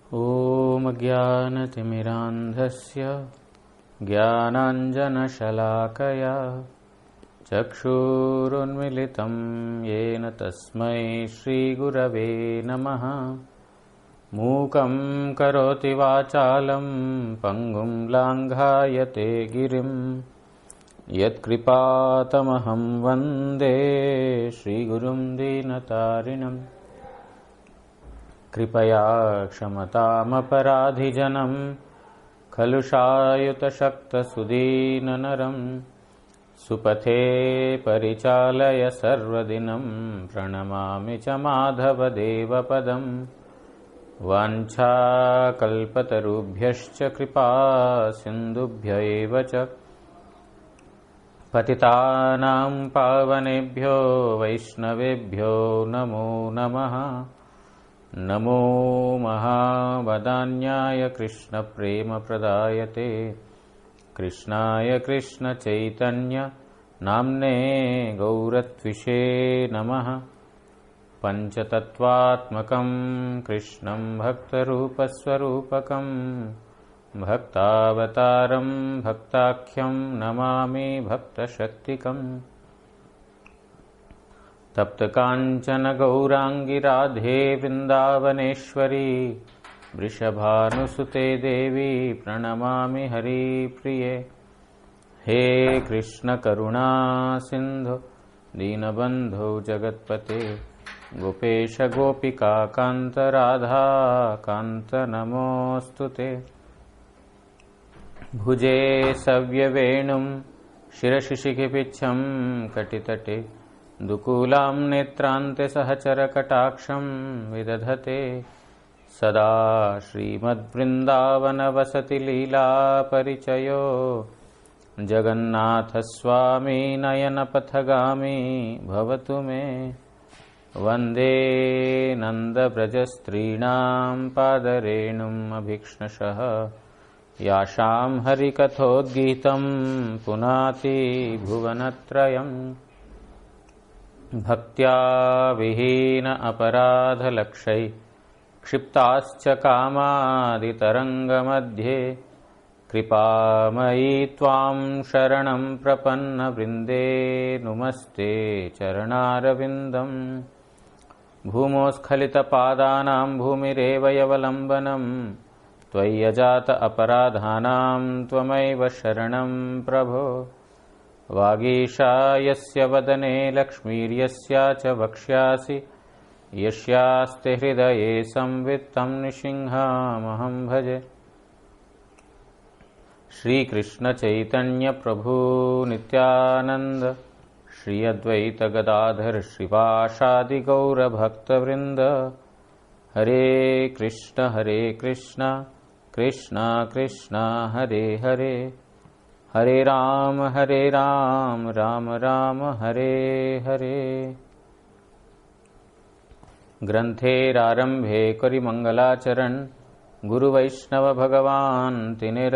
ॐ ज्ञानतिमिरान्धस्य ज्ञानाञ्जनशलाकया चक्षुरुन्मिलितं येन तस्मै श्रीगुरवे नमः। मूकं करोति वाचालं पङ्गुं लाङ्घायते गिरिं यत्कृपातमहं वन्दे श्रीगुरुं दीनतारिणम्। कृपया क्षमतामपराधिजनं खलु शायुतशक्तसुदीननरं सुपथे परिचालय सर्वदिनं प्रणमामि च माधवदेवपदम्। वाञ्छाकल्पतरुभ्यश्च कृपा सिन्धुभ्य एव च पतितानां पावनेभ्यो वैष्णवेभ्यो नमो नमः। नमो महावदान्याय कृष्णप्रेमप्रदायते कृष्णाय कृष्णचैतन्य नाम्ने गौरत्विषे नमः। पञ्चतत्त्वात्मकं कृष्णं भक्तरूपस्वरूपकं भक्तावतारं भक्ताख्यं नमामि भक्तशक्तिकम्। तप्तकाञ्चन गौराङ्गी राधे वृन्दावनेश्वरी वृषभानुसुते देवी प्रणमामि हरिप्रिये। हे कृष्ण करुणा सिन्धु दीनबन्धो जगत्पते गोपेश गोपिका कान्त राधा कान्त नमोऽस्तुते। भुजे सव्यवेणुं शिरसि शिखिपिच्छं कटितटे दुकूलां नेत्रान्ते सहचरकटाक्षं विदधते सदा श्रीमद्वृन्दावनवसति लीलापरिचयो जगन्नाथस्वामी नयनपथगामी भवतु मे। वन्दे नन्दव्रजस्त्रीणां पादरेणुम् अभीक्ष्णशः यासां हरिकथोद्गीतं पुनाति भुवनत्रयम्। भक्त्या विहीन अपराधलक्षै क्षिप्ताश्च कामादितरङ्गमध्ये कृपामयी त्वां शरणं प्रपन्नवृन्दे नुमस्ते चरणारविन्दम्। भूमोस्खलितपादानां भूमिरेव यवलम्बनं त्वय्यजात अपराधानां त्वमैव शरणं प्रभो। वागीशा यस्य वदने लक्ष्मीर्यस्या च वक्ष्यासि यस्यास्ते हृदये संवित्तं नृसिंहमहं भजे। श्रीकृष्ण चैतन्य प्रभु नित्यानंद श्री अद्वैत गदाधर श्रीवासादि गौर भक्तवृंद। हरे कृष्ण कृष्ण कृष्ण हरे हरे हरे राम राम राम हरे हरे। ग्रंथेरारंभे करि मंगलाचरण गुरु वैष्णव भगवान तीनेर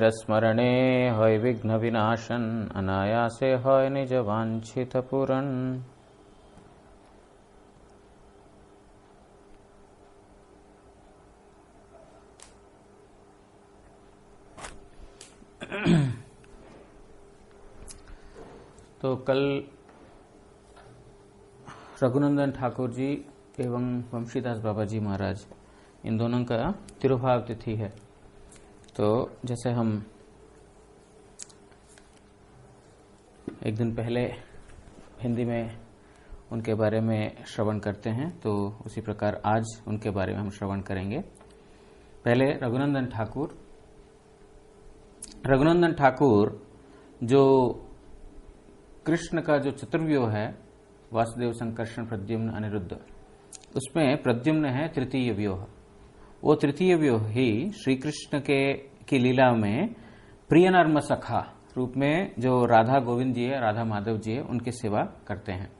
स्मरणे होय विघ्न विनाशन अनायासे होय निज वांछित पूरण। तो कल रघुनंदन ठाकुर जी एवं वंशीदास बाबा जी महाराज इन दोनों का तिरुभाव तिथि है। तो जैसे हम एक दिन पहले हिंदी में उनके बारे में श्रवण करते हैं, तो उसी प्रकार आज उनके बारे में हम श्रवण करेंगे। पहले रघुनंदन ठाकुर जो कृष्ण का जो चतुर्व्यूह है, वासुदेव संकर्षण प्रद्युम्न अनिरुद्ध, उसमें प्रद्युम्न है तृतीय व्यूह। वो तृतीय व्यूह ही श्री कृष्ण की लीला में प्रिय नर्म सखा रूप में जो राधा गोविंद जी है, राधा माधव जी है, उनकी सेवा करते हैं।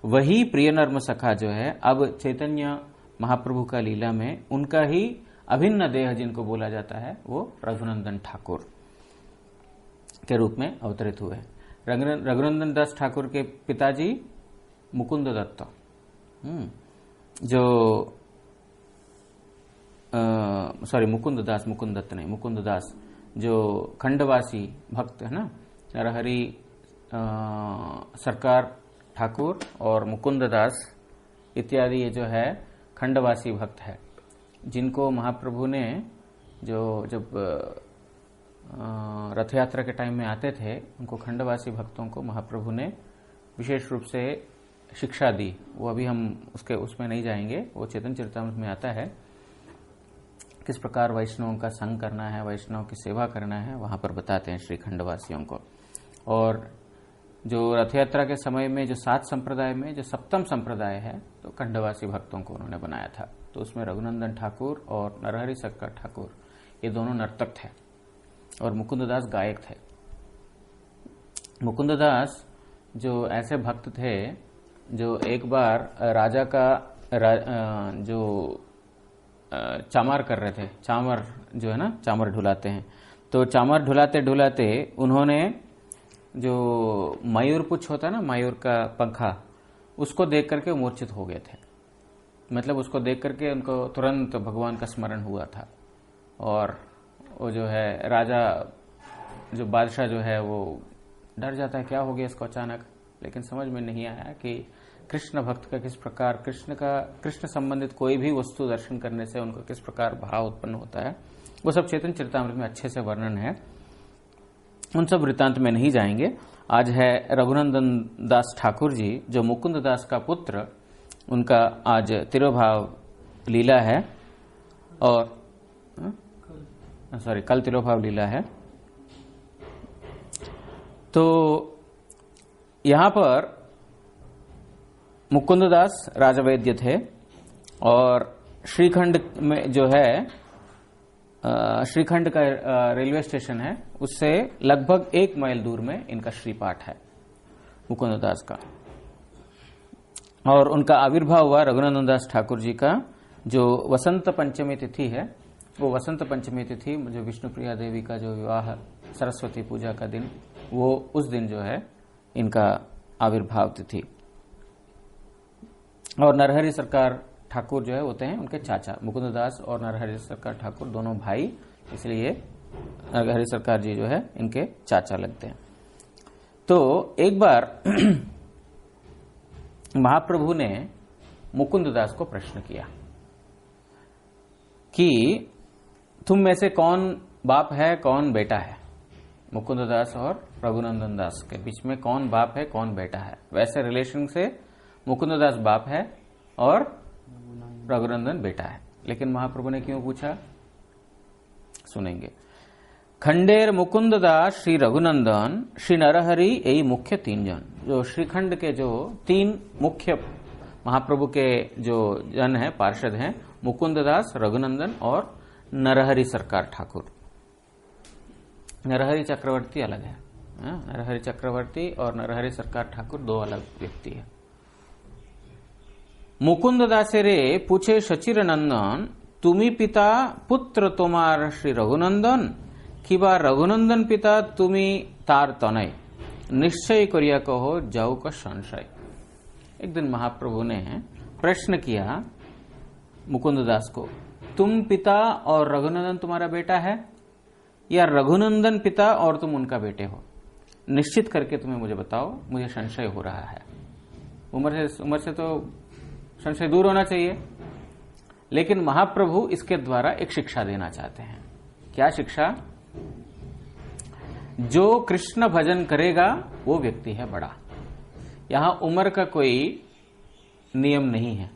वही प्रिय नर्म सखा जो है अब चैतन्य महाप्रभु का लीला में उनका ही अभिन्न देह जिनको बोला जाता है, वो रघुनंदन ठाकुर के रूप में अवतरित हुए। रघुनंदन दास ठाकुर के पिताजी मुकुंद दत्त, जो सॉरी मुकुंद दास, मुकुंद दत्त नहीं, मुकुंद दास जो खंडवासी भक्त है ना, नरहरि सरकार ठाकुर और मुकुंद दास इत्यादि ये जो है खंडवासी भक्त है, जिनको महाप्रभु ने जो जब रथ यात्रा के टाइम में आते थे, उनको खंडवासी भक्तों को महाप्रभु ने विशेष रूप से शिक्षा दी। वो अभी हम उसमें नहीं जाएंगे, वो चैतन्य चरितामृत में आता है किस प्रकार वैष्णवों का संग करना है, वैष्णव की सेवा करना है, वहां पर बताते हैं श्री खंडवासियों को। और जो रथ यात्रा के समय में जो 7 संप्रदाय में जो 7वां संप्रदाय है, तो खंडवासी भक्तों को उन्होंने बनाया था। तो उसमें रघुनंदन ठाकुर और नरहरि सरकार ठाकुर ये दोनों नर्तक थे और मुकुंद दास गायक थे। मुकुंद दास जो ऐसे भक्त थे जो एक बार राजा का जो चामार कर रहे थे, चामर जो है ना, चामर ढुलाते हैं, तो चामर ढुलाते ढुलाते उन्होंने जो मयूर पुच्छ होता है ना, मयूर का पंखा, उसको देख करके मूर्छित हो गए थे। मतलब उसको देख करके उनको तुरंत भगवान का स्मरण हुआ था। और वो जो है राजा, जो बादशाह जो है, वो डर जाता है क्या हो गया इसको अचानक। लेकिन समझ में नहीं आया कि कृष्ण भक्त का किस प्रकार, कृष्ण संबंधित कोई भी वस्तु दर्शन करने से उनको किस प्रकार भाव उत्पन्न होता है, वो सब चैतन्य चरितामृत में अच्छे से वर्णन है। उन सब वृत्तांत में नहीं जाएंगे। आज है रघुनंदन दास ठाकुर जी, जो मुकुंद दास का पुत्र, उनका आज तिरोभाव लीला है। और कल तिरोभाव लीला है। तो यहां पर मुकुंद दास राजवैद्य थे और श्रीखंड में जो है, श्रीखंड का रेलवे स्टेशन है, उससे लगभग 1 माइल दूर में इनका श्रीपाठ है मुकुंद दास का। और उनका आविर्भाव हुआ रघुनंदन दास ठाकुर जी का जो वसंत पंचमी तिथि है, वो वसंत पंचमी तिथि जो विष्णुप्रिया देवी का जो विवाह, सरस्वती पूजा का दिन, वो उस दिन जो है इनका आविर्भाव तिथि। और नरहरि सरकार ठाकुर जो है होते हैं उनके चाचा। मुकुंद दास और नरहरि सरकार ठाकुर दोनों भाई, इसलिए नरहरि सरकार जी जो है इनके चाचा लगते हैं। तो एक बार महाप्रभु ने मुकुंद दास को प्रश्न किया कि तुम में से कौन बाप है, कौन बेटा है। मुकुंद दास और रघुनंदन दास के बीच में कौन बाप है, कौन बेटा है। वैसे रिलेशन से मुकुंद दास बाप है और रघुनंदन बेटा है, लेकिन महाप्रभु ने क्यों पूछा, सुनेंगे। खंडेर मुकुंद दास, श्री रघुनंदन, श्री नरहरि, यही मुख्य 3 जन। जो श्रीखंड के जो 3 मुख्य महाप्रभु के जो जन है, पार्षद हैं, मुकुंद दास, रघुनंदन और नरहरि सरकार ठाकुर। नरहरि चक्रवर्ती अलग है, नरहरि चक्रवर्ती और नरहरि सरकार ठाकुर 2 अलग व्यक्ति है। मुकुंद दासे रे पूछे शचिर नंदन, तुम्ही पिता पुत्र तुम्हार श्री रघुनंदन, किबा रघुनंदन पिता तुम्ही तार तनय, निश्चय करिया कहो जाऊ का संशय। एक दिन महाप्रभु ने प्रश्न किया मुकुंद दास को, तुम पिता और रघुनंदन तुम्हारा बेटा है, या रघुनंदन पिता और तुम उनका बेटे हो? निश्चित करके तुम्हें मुझे बताओ, मुझे संशय हो रहा है। उम्र से तो संशय दूर होना चाहिए, लेकिन महाप्रभु इसके द्वारा एक शिक्षा देना चाहते हैं। क्या शिक्षा? जो कृष्ण भजन करेगा वो व्यक्ति है बड़ा। यहां उम्र का कोई नियम नहीं है।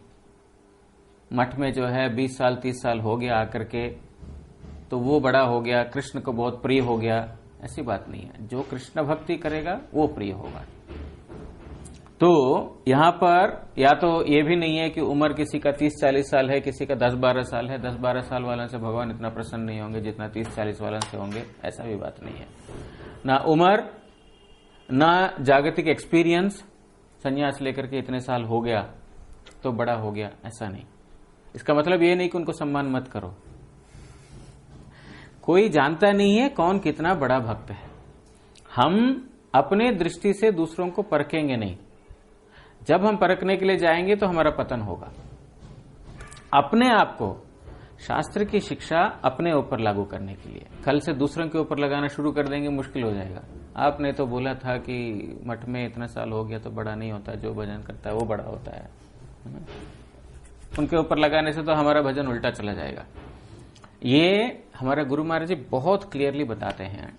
मठ में जो है 20 साल 30 साल हो गया आकर के तो वो बड़ा हो गया, कृष्ण को बहुत प्रिय हो गया, ऐसी बात नहीं है। जो कृष्ण भक्ति करेगा वो प्रिय होगा। तो यहां पर या तो ये भी नहीं है कि उम्र किसी का 30-40 साल है, किसी का 10-12 साल है। 10-12 साल वालों से भगवान इतना प्रसन्न नहीं होंगे जितना 30-40 वालों से होंगे, ऐसा भी बात नहीं है। ना उम्र, ना जागतिक एक्सपीरियंस, संन्यास लेकर के इतने साल हो गया तो बड़ा हो गया, ऐसा नहीं। इसका मतलब ये नहीं कि उनको सम्मान मत करो। कोई जानता नहीं है कौन कितना बड़ा भक्त है। हम अपने दृष्टि से दूसरों को परखेंगे नहीं। जब हम परखने के लिए जाएंगे तो हमारा पतन होगा। अपने आप को शास्त्र की शिक्षा अपने ऊपर लागू करने के लिए। कल से दूसरों के ऊपर लगाना शुरू कर देंगे, मुश्किल हो जाएगा। आपने तो बोला था कि मठ में इतना साल हो गया तो बड़ा नहीं होता, जो भजन करता है वो बड़ा होता है। उनके ऊपर लगाने से तो हमारा भजन उल्टा चला जाएगा। ये हमारे गुरु महाराज जी बहुत क्लियरली बताते हैं।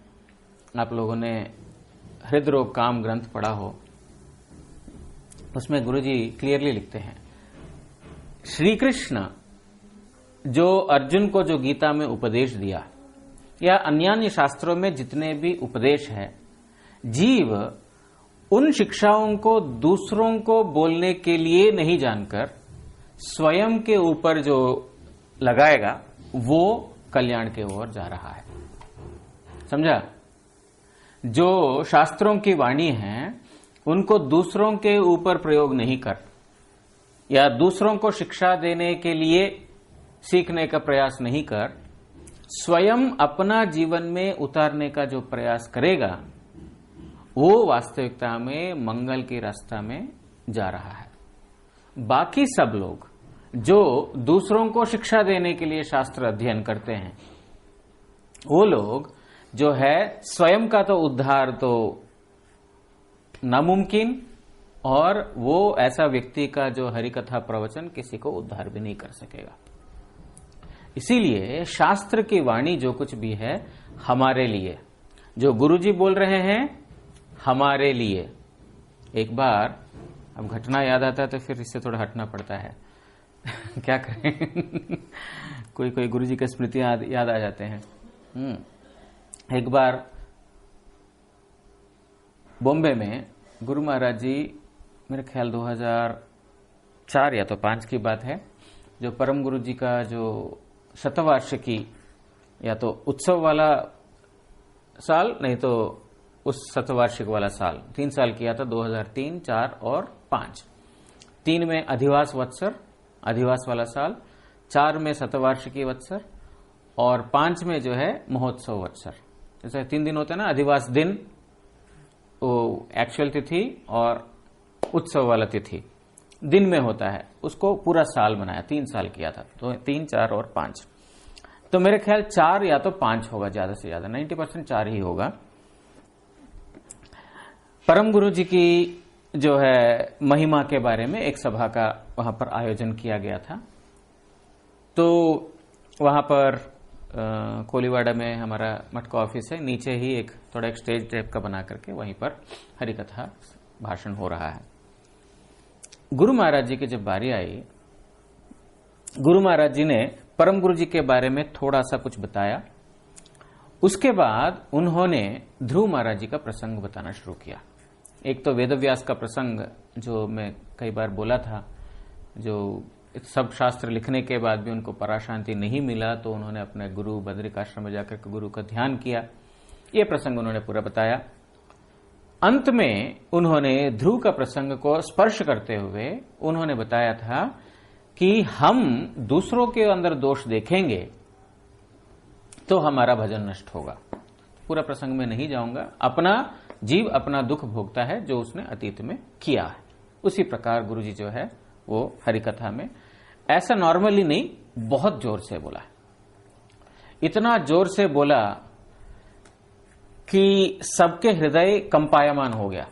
आप लोगों ने हृदय रोग काम ग्रंथ पढ़ा हो, उसमें गुरु जी क्लियरली लिखते हैं, श्री कृष्ण जो अर्जुन को जो गीता में उपदेश दिया या अन्यान्य शास्त्रों में जितने भी उपदेश है, जीव उन शिक्षाओं को दूसरों को बोलने के लिए नहीं जानकर स्वयं के ऊपर जो लगाएगा वो कल्याण के ओर जा रहा है। समझा? जो शास्त्रों की वाणी है उनको दूसरों के ऊपर प्रयोग नहीं कर या दूसरों को शिक्षा देने के लिए सीखने का प्रयास नहीं कर, स्वयं अपना जीवन में उतारने का जो प्रयास करेगा वो वास्तविकता में मंगल के रास्ता में जा रहा है। बाकी सब लोग जो दूसरों को शिक्षा देने के लिए शास्त्र अध्ययन करते हैं, वो लोग जो है स्वयं का तो उद्धार तो नामुमकिन, और वो ऐसा व्यक्ति का जो हरिकथा प्रवचन किसी को उद्धार भी नहीं कर सकेगा। इसीलिए शास्त्र की वाणी जो कुछ भी है हमारे लिए, जो गुरुजी बोल रहे हैं हमारे लिए। एक बार अब घटना याद आता है तो फिर इससे थोड़ा हटना पड़ता है क्या करें कोई कोई गुरुजी की स्मृतियां याद आ जाते हैं। एक बार बॉम्बे में गुरु महाराज जी, मेरे ख्याल 2004 या तो 5 की बात है, जो परम गुरु जी का जो शतवार्षिकी या तो उत्सव वाला साल, नहीं तो उस शतवार्षिक वाला साल 3 साल किया था, 2003, 4 और 5। 3 में अधिवास वत्सर, अधिवास वाला साल, 4 में शतवार्षिकी वत्सर और 5 में जो है महोत्सव वत्सर। जैसे 3 दिन होते हैं ना, अधिवास दिन वो एक्चुअल तिथि और उत्सव वाला तिथि दिन में होता है, उसको पूरा साल बनाया, 3 साल किया था। तो 3, 4 और 5, तो मेरे ख्याल 4 या तो 5 होगा, ज्यादा से ज्यादा 90% 4 ही होगा। परम गुरु जी की जो है महिमा के बारे में एक सभा का वहां पर आयोजन किया गया था। तो वहां पर कोलीवाड़ा में हमारा मठ का ऑफिस है, नीचे ही एक थोड़ा एक स्टेज टाइप का बना करके वहीं पर हरिकथा भाषण हो रहा है। गुरु महाराज जी की जब बारी आई, गुरु महाराज जी ने परम गुरु जी के बारे में थोड़ा सा कुछ बताया। उसके बाद उन्होंने ध्रुव महाराज जी का प्रसंग बताना शुरू किया। एक तो वेदव्यास का प्रसंग जो मैं कई बार बोला था, जो सब शास्त्र लिखने के बाद भी उनको पराशांति नहीं मिला, तो उन्होंने अपने गुरु बद्रिकाश्रम में जाकर के गुरु का ध्यान किया। ये प्रसंग उन्होंने पूरा बताया। अंत में उन्होंने ध्रुव का प्रसंग को स्पर्श करते हुए उन्होंने बताया था कि हम दूसरों के अंदर दोष देखेंगे तो हमारा भजन नष्ट होगा। पूरा प्रसंग में नहीं जाऊंगा। अपना जीव अपना दुख भोगता है जो उसने अतीत में किया है। उसी प्रकार गुरुजी जो है वो हरिकथा में ऐसा नॉर्मली नहीं, बहुत जोर से बोला। इतना जोर से बोला कि सबके हृदय कंपायमान हो गया,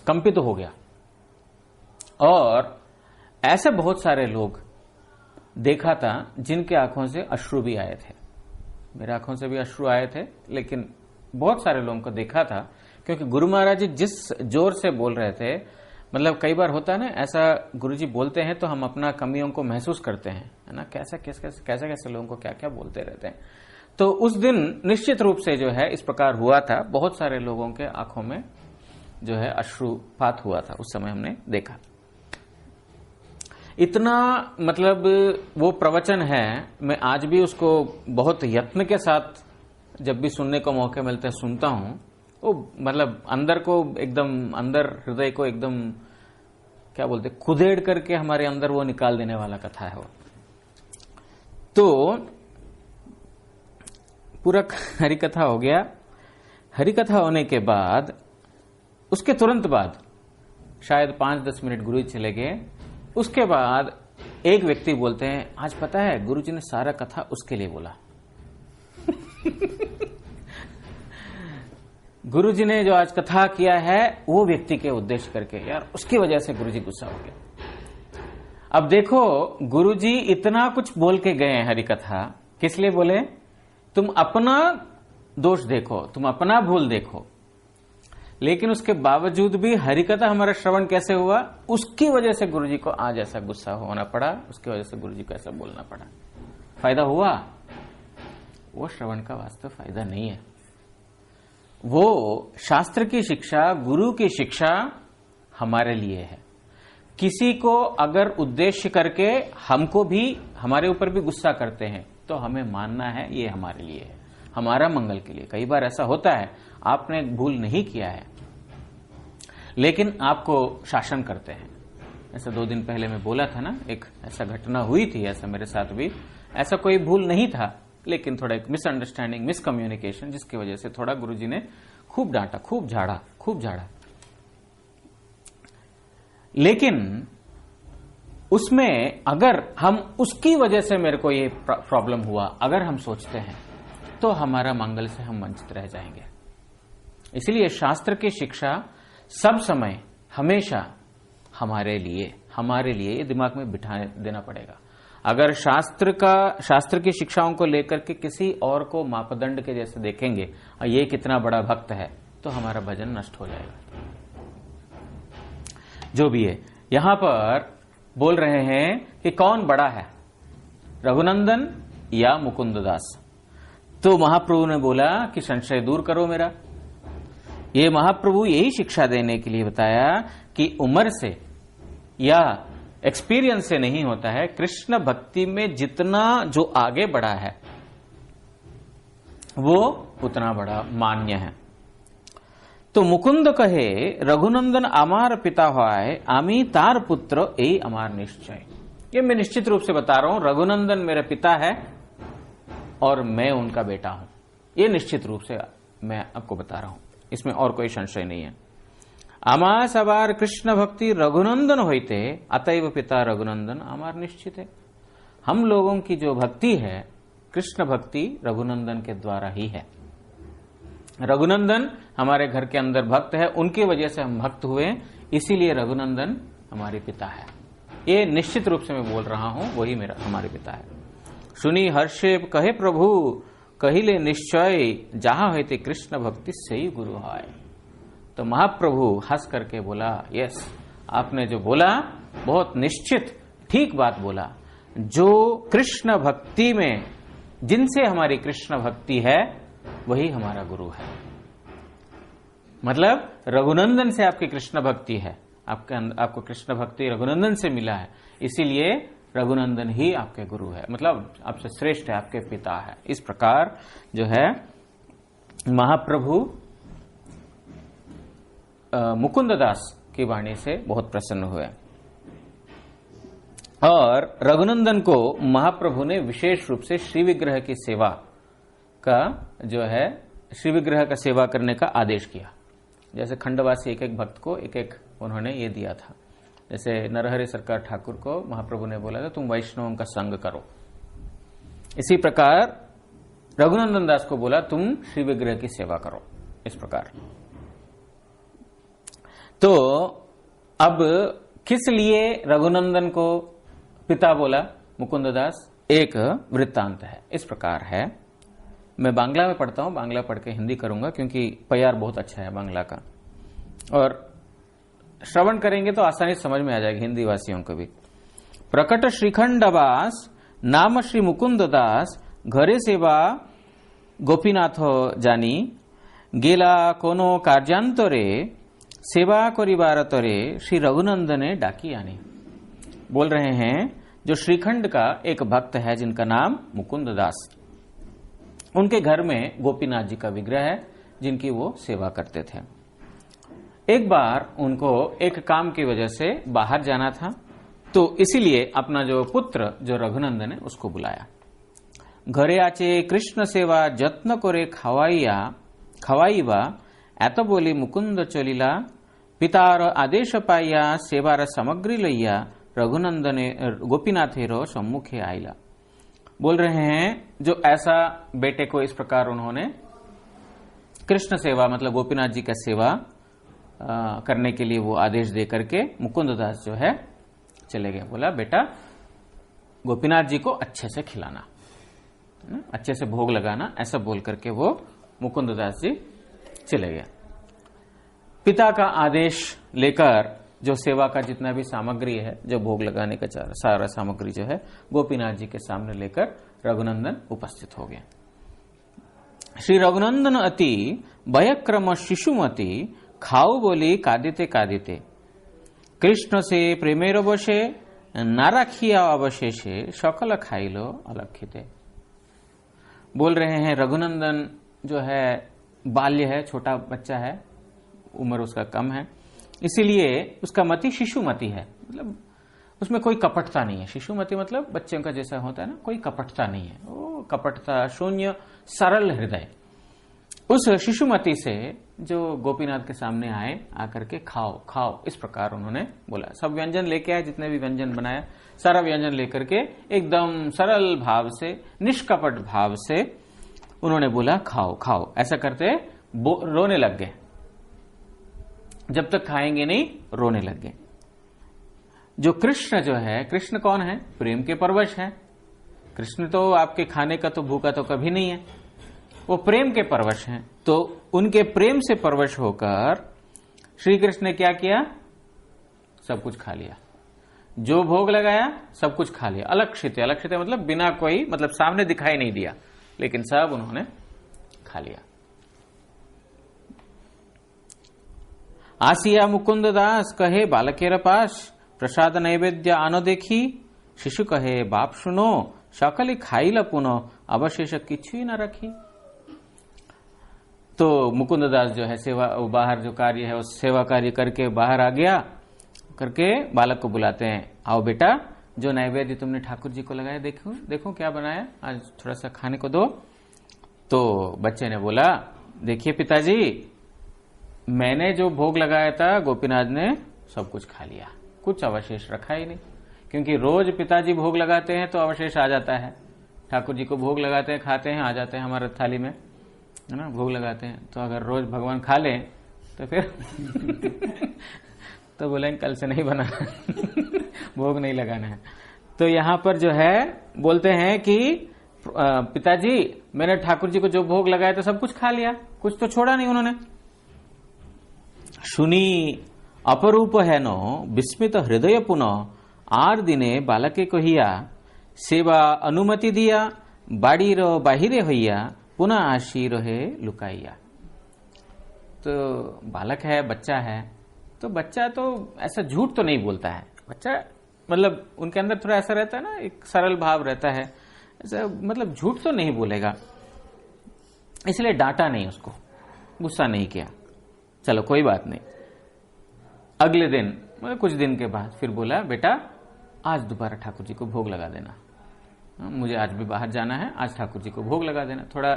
कंपित हो गया। और ऐसे बहुत सारे लोग देखा था जिनके आंखों से अश्रु भी आए थे। मेरे आंखों से भी अश्रु आए थे, लेकिन बहुत सारे लोगों को देखा था, क्योंकि गुरु महाराज जी जिस जोर से बोल रहे थे, मतलब कई बार होता है ना ऐसा, गुरुजी बोलते हैं तो हम अपना कमियों को महसूस करते हैं, है ना, कैसे कैसे लोगों को क्या क्या बोलते रहते हैं। तो उस दिन निश्चित रूप से जो है इस प्रकार हुआ था। बहुत सारे लोगों के आंखों में जो है अश्रुपात हुआ था, उस समय हमने देखा। इतना मतलब वो प्रवचन है, मैं आज भी उसको बहुत यत्न के साथ जब भी सुनने को मौके मिलते हैं सुनता हूं। वो मतलब अंदर को एकदम, अंदर हृदय को एकदम क्या बोलते, खुदेड़ करके हमारे अंदर वो निकाल देने वाला कथा है वो। तो पूरा हरिकथा हो गया। हरिकथा होने के बाद उसके तुरंत बाद शायद 5-10 मिनट गुरु चले गए। उसके बाद एक व्यक्ति बोलते हैं, आज पता है गुरुजी ने सारा कथा उसके लिए बोला। गुरुजी ने जो आज कथा किया है वो व्यक्ति के उद्देश्य करके, यार उसकी वजह से गुरुजी गुस्सा हो गया। अब देखो, गुरुजी इतना कुछ बोल के गए हैं हरि कथा, किस लिए बोले? तुम अपना दोष देखो, तुम अपना भूल देखो। लेकिन उसके बावजूद भी हरिकथा हमारा श्रवण कैसे हुआ, उसकी वजह से गुरुजी को आज ऐसा गुस्सा होना पड़ा, उसकी वजह से गुरुजी को ऐसा बोलना पड़ा। फायदा हुआ? वो श्रवण का वास्तव फायदा नहीं है। वो शास्त्र की शिक्षा, गुरु की शिक्षा हमारे लिए है। किसी को अगर उद्देश्य करके हमको भी, हमारे ऊपर भी गुस्सा करते हैं तो हमें मानना है ये हमारे लिए है, हमारा मंगल के लिए। कई बार ऐसा होता है, आपने भूल नहीं किया है लेकिन आपको शासन करते हैं। ऐसा 2 दिन पहले मैं बोला था ना, एक ऐसा घटना हुई थी, ऐसा मेरे साथ भी। ऐसा कोई भूल नहीं था लेकिन थोड़ा एक मिसअंडरस्टैंडिंग, मिसकम्युनिकेशन, जिसकी वजह से थोड़ा गुरुजी ने खूब डांटा, खूब झाड़ा। लेकिन उसमें अगर हम उसकी वजह से मेरे को ये प्रॉब्लम हुआ, अगर हम सोचते हैं तो हमारा मंगल से हम वंचित रह जाएंगे। इसलिए शास्त्र की शिक्षा सब समय हमेशा हमारे लिए ये दिमाग में बिठा देना पड़ेगा। अगर शास्त्र की शिक्षाओं को लेकर के किसी और को मापदंड के जैसे देखेंगे, ये कितना बड़ा भक्त है, तो हमारा भजन नष्ट हो जाएगा। जो भी है, यहां पर बोल रहे हैं कि कौन बड़ा है, रघुनंदन या मुकुंददास। तो महाप्रभु ने बोला कि संशय दूर करो मेरा। ये महाप्रभु यही शिक्षा देने के लिए बताया कि उम्र से या एक्सपीरियंस से नहीं होता है, कृष्ण भक्ति में जितना जो आगे बढ़ा है वो उतना बड़ा मान्य है। तो मुकुंद कहे, रघुनंदन अमार पिता होय, आमी तार पुत्र यही अमार निश्चय। ये मैं निश्चित रूप से बता रहा हूं, रघुनंदन मेरे पिता है और मैं उनका बेटा हूं। ये निश्चित रूप से मैं आपको बता रहा हूं, इसमें और कोई संशय नहीं है। आमा सवार कृष्ण भक्ति रघुनंदन होते, अतएव पिता रघुनंदन अमार निश्चित है। हम लोगों की जो भक्ति है, कृष्ण भक्ति रघुनंदन के द्वारा ही है। रघुनंदन हमारे घर के अंदर भक्त है, उनकी वजह से हम भक्त हुए, इसीलिए रघुनंदन हमारे पिता है। ये निश्चित रूप से मैं बोल रहा हूं, वही मेरा हमारे पिता है। सुनी हर्षे कहे प्रभु, कहिले निश्चय, जहां होते कृष्ण भक्ति से ही गुरु है। तो महाप्रभु हंस करके बोला, यस, आपने जो बोला बहुत निश्चित ठीक बात बोला। जो कृष्ण भक्ति में, जिनसे हमारी कृष्ण भक्ति है, वही हमारा गुरु है। मतलब रघुनंदन से आपकी कृष्ण भक्ति है, आपको कृष्ण भक्ति रघुनंदन से मिला है, इसीलिए रघुनंदन ही आपके गुरु है, मतलब आपसे श्रेष्ठ है, आपके पिता है। इस प्रकार जो है महाप्रभु मुकुंददास की वाणी से बहुत प्रसन्न हुए और रघुनंदन को महाप्रभु ने विशेष रूप से श्री विग्रह की सेवा का जो है, श्री विग्रह का सेवा करने का आदेश किया। जैसे खंडवासी एक एक भक्त को एक एक उन्होंने ये दिया था। जैसे नरहरि सरकार ठाकुर को महाप्रभु ने बोला था तुम वैष्णवों का संग करो, इसी प्रकार रघुनंदन दास को बोला तुम श्री विग्रह की सेवा करो। इस प्रकार तो अब किस लिए रघुनंदन को पिता बोला मुकुंददास, एक वृत्तांत है। इस प्रकार है, मैं बांग्ला में पढ़ता हूं, बांग्ला पढ़ के हिंदी करूंगा क्योंकि प्यार बहुत अच्छा है बांग्ला का, और श्रवण करेंगे तो आसानी समझ में आ जाएगी हिंदी वासियों को भी। प्रकट श्रीखंडवास नाम श्री मुकुंददास, घरे सेवा गोपीनाथ जानी, गेला कोनो कार्यांतरे सेवा करिबार तरे श्री रघुनंदने डाकी आनी। बोल रहे हैं जो श्रीखंड का एक भक्त है जिनका नाम मुकुंददास, उनके घर में गोपीनाथ जी का विग्रह है जिनकी वो सेवा करते थे। एक बार उनको एक काम की वजह से बाहर जाना था, तो इसीलिए अपना जो पुत्र जो रघुनंदन है उसको बुलाया। घरे आचे कृष्ण सेवा जत्न करे खवाइबा एत बोली मुकुंद चलिला, पितार आदेश पाइया सेवार सामग्री लइया, रघुनंदने गोपीनाथेरो सम्मुखे आइला। बोल रहे हैं जो ऐसा बेटे को इस प्रकार उन्होंने कृष्ण सेवा मतलब गोपीनाथ जी का सेवा करने के लिए वो आदेश दे करके मुकुंददास जो है चले गए। बोला बेटा गोपीनाथ जी को अच्छे से खिलाना, अच्छे से भोग लगाना, ऐसा बोल करके वो मुकुंददास जी चले गए। पिता का आदेश लेकर जो सेवा का जितना भी सामग्री है, जो भोग लगाने का सारा सामग्री जो है गोपीनाथ जी के सामने लेकर रघुनंदन उपस्थित हो गए। श्री रघुनंदन अति भयक्रम शिशुमती खाओ बोली कादिते कादिते कृष्ण से प्रेमेर बसे ना राखिया अवशेषे सकल खाइलो अलक्षिते। बोल रहे हैं रघुनंदन जो है बाल्य है, छोटा बच्चा है, उम्र उसका कम है, इसीलिए उसका मति शिशुमति है, मतलब उसमें कोई कपटता नहीं है। शिशुमति मतलब बच्चों का जैसा होता है ना, कोई कपटता नहीं है, वो कपटता शून्य सरल हृदय। उस शिशुमति से जो गोपीनाथ के सामने आए, आकर के खाओ खाओ इस प्रकार उन्होंने बोला। सब व्यंजन लेके आए, जितने भी व्यंजन बनाया सारा व्यंजन लेकर के एकदम सरल भाव से, निष्कपट भाव से उन्होंने बोला खाओ खाओ। ऐसा करते रोने लग गए, जब तक खाएंगे नहीं रोने लग गए। जो कृष्ण जो है, कृष्ण कौन है? प्रेम के परवश है। कृष्ण तो आपके खाने का तो भूखा तो कभी नहीं है, वो प्रेम के परवश हैं। तो उनके प्रेम से परवश होकर श्री कृष्ण ने क्या किया? सब कुछ खा लिया, जो भोग लगाया सब कुछ खा लिया। अलक्षित, अलक्षित मतलब बिना कोई, मतलब सामने दिखाई नहीं दिया, लेकिन सब उन्होंने खा लिया। आसिया मुकुंद दास कहे बालकेर पास प्रसाद नैवेद्य आनो देखी शिशु कहे बाप सुनो सकली खाइल पुनो अवशेष किछु ही न रखी। तो मुकुंददास जो है सेवा बाहर जो कार्य है उस सेवा कार्य करके बाहर आ गया, करके बालक को बुलाते हैं, आओ बेटा जो नैवेद्य तुमने ठाकुर जी को लगाया देखो देखो क्या बनाया, आज थोड़ा सा खाने को दो। तो बच्चे ने बोला देखिए पिताजी, मैंने जो भोग लगाया था गोपीनाथ ने सब कुछ खा लिया, कुछ अवशेष रखा ही नहीं। क्योंकि रोज पिताजी भोग लगाते हैं तो अवशेष आ जाता है, ठाकुर जी को भोग लगाते हैं, खाते हैं, आ जाते हैं हमारे थाली में, है ना, भोग लगाते हैं। तो अगर रोज भगवान खा लें तो फिर तो बोलेंगे कल से नहीं बनाना भोग नहीं लगाना है। तो यहां पर जो है बोलते हैं कि पिताजी मैंने ठाकुर जी को जो भोग लगाया था सब कुछ खा लिया, कुछ तो छोड़ा नहीं उन्होंने। सुनी अपरूप है नो विस्मित हृदय पुनः आर दिने बालके कहिया सेवा अनुमति दिया बाड़ीर बाहिरे होइया पुनः आशी रहे लुकाइया। तो बालक है, बच्चा है, तो बच्चा तो ऐसा झूठ तो नहीं बोलता है। बच्चा मतलब उनके अंदर थोड़ा ऐसा रहता है ना, एक सरल भाव रहता है, ऐसा मतलब झूठ तो नहीं बोलेगा, इसलिए डांटा नहीं, उसको गुस्सा नहीं किया, चलो कोई बात नहीं। अगले दिन मतलब कुछ दिन के बाद फिर बोला बेटा आज दोबारा ठाकुर जी को भोग लगा देना, मुझे आज भी बाहर जाना है, आज ठाकुर जी को भोग लगा देना। थोड़ा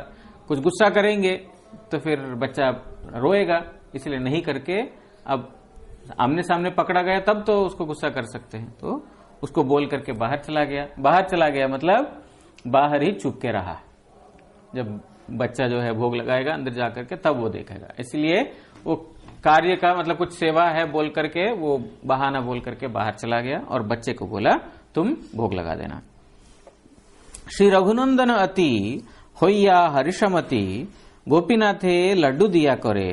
कुछ गुस्सा करेंगे तो फिर बच्चा रोएगा, इसलिए नहीं करके अब आमने सामने पकड़ा गया तब तो उसको गुस्सा कर सकते हैं, तो उसको बोल करके बाहर चला गया। बाहर चला गया मतलब बाहर ही चुप के रहा, जब बच्चा जो है भोग लगाएगा अंदर जाकर के तब वो देखेगा। इसलिए वो कार्य का मतलब कुछ सेवा है बोल करके वो बहाना बोल करके बाहर चला गया और बच्चे को बोला तुम भोग लगा देना। श्री रघुनंदन अति होइया हरिशमती गोपीनाथे लड्डू दिया करे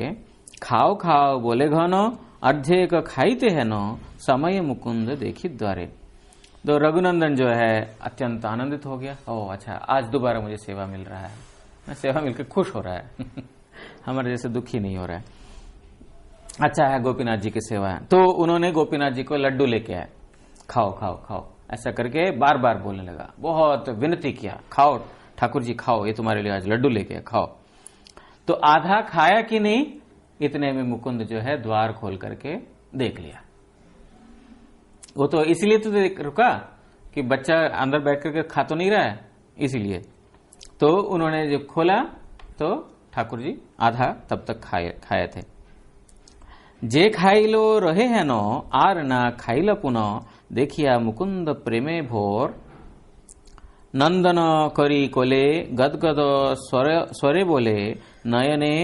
खाओ खाओ बोले घन अर्धेक खाईते है नो समय मुकुंद देखी द्वारे। तो रघुनंदन जो है अत्यंत आनंदित हो गया, ओ अच्छा आज दोबारा मुझे सेवा मिल रहा है, सेवा मिलकर खुश हो रहा है हमारे जैसे दुखी नहीं हो रहा है, अच्छा है गोपीनाथ जी की सेवा है। तो उन्होंने गोपीनाथ जी को लड्डू लेके आए, खाओ खाओ खाओ ऐसा करके बार बार बोलने लगा, बहुत विनती किया, खाओ ठाकुर जी खाओ, ये तुम्हारे लिए आज लड्डू लेके खाओ। तो आधा खाया कि नहीं, इतने में मुकुंद जो है द्वार खोल करके देख लिया। वो तो इसलिए तो रुका कि बच्चा अंदर बैठ करके खा तो नहीं रहा है, इसीलिए तो उन्होंने जब खोला तो ठाकुर जी आधा तब तक खाए थे। जे खाइलो रहे है नो आर ना खाइल पुनः देखिया मुकुंद प्रेमे भोर, नंदन करी कोले गदगद स्वरे बोले, नयने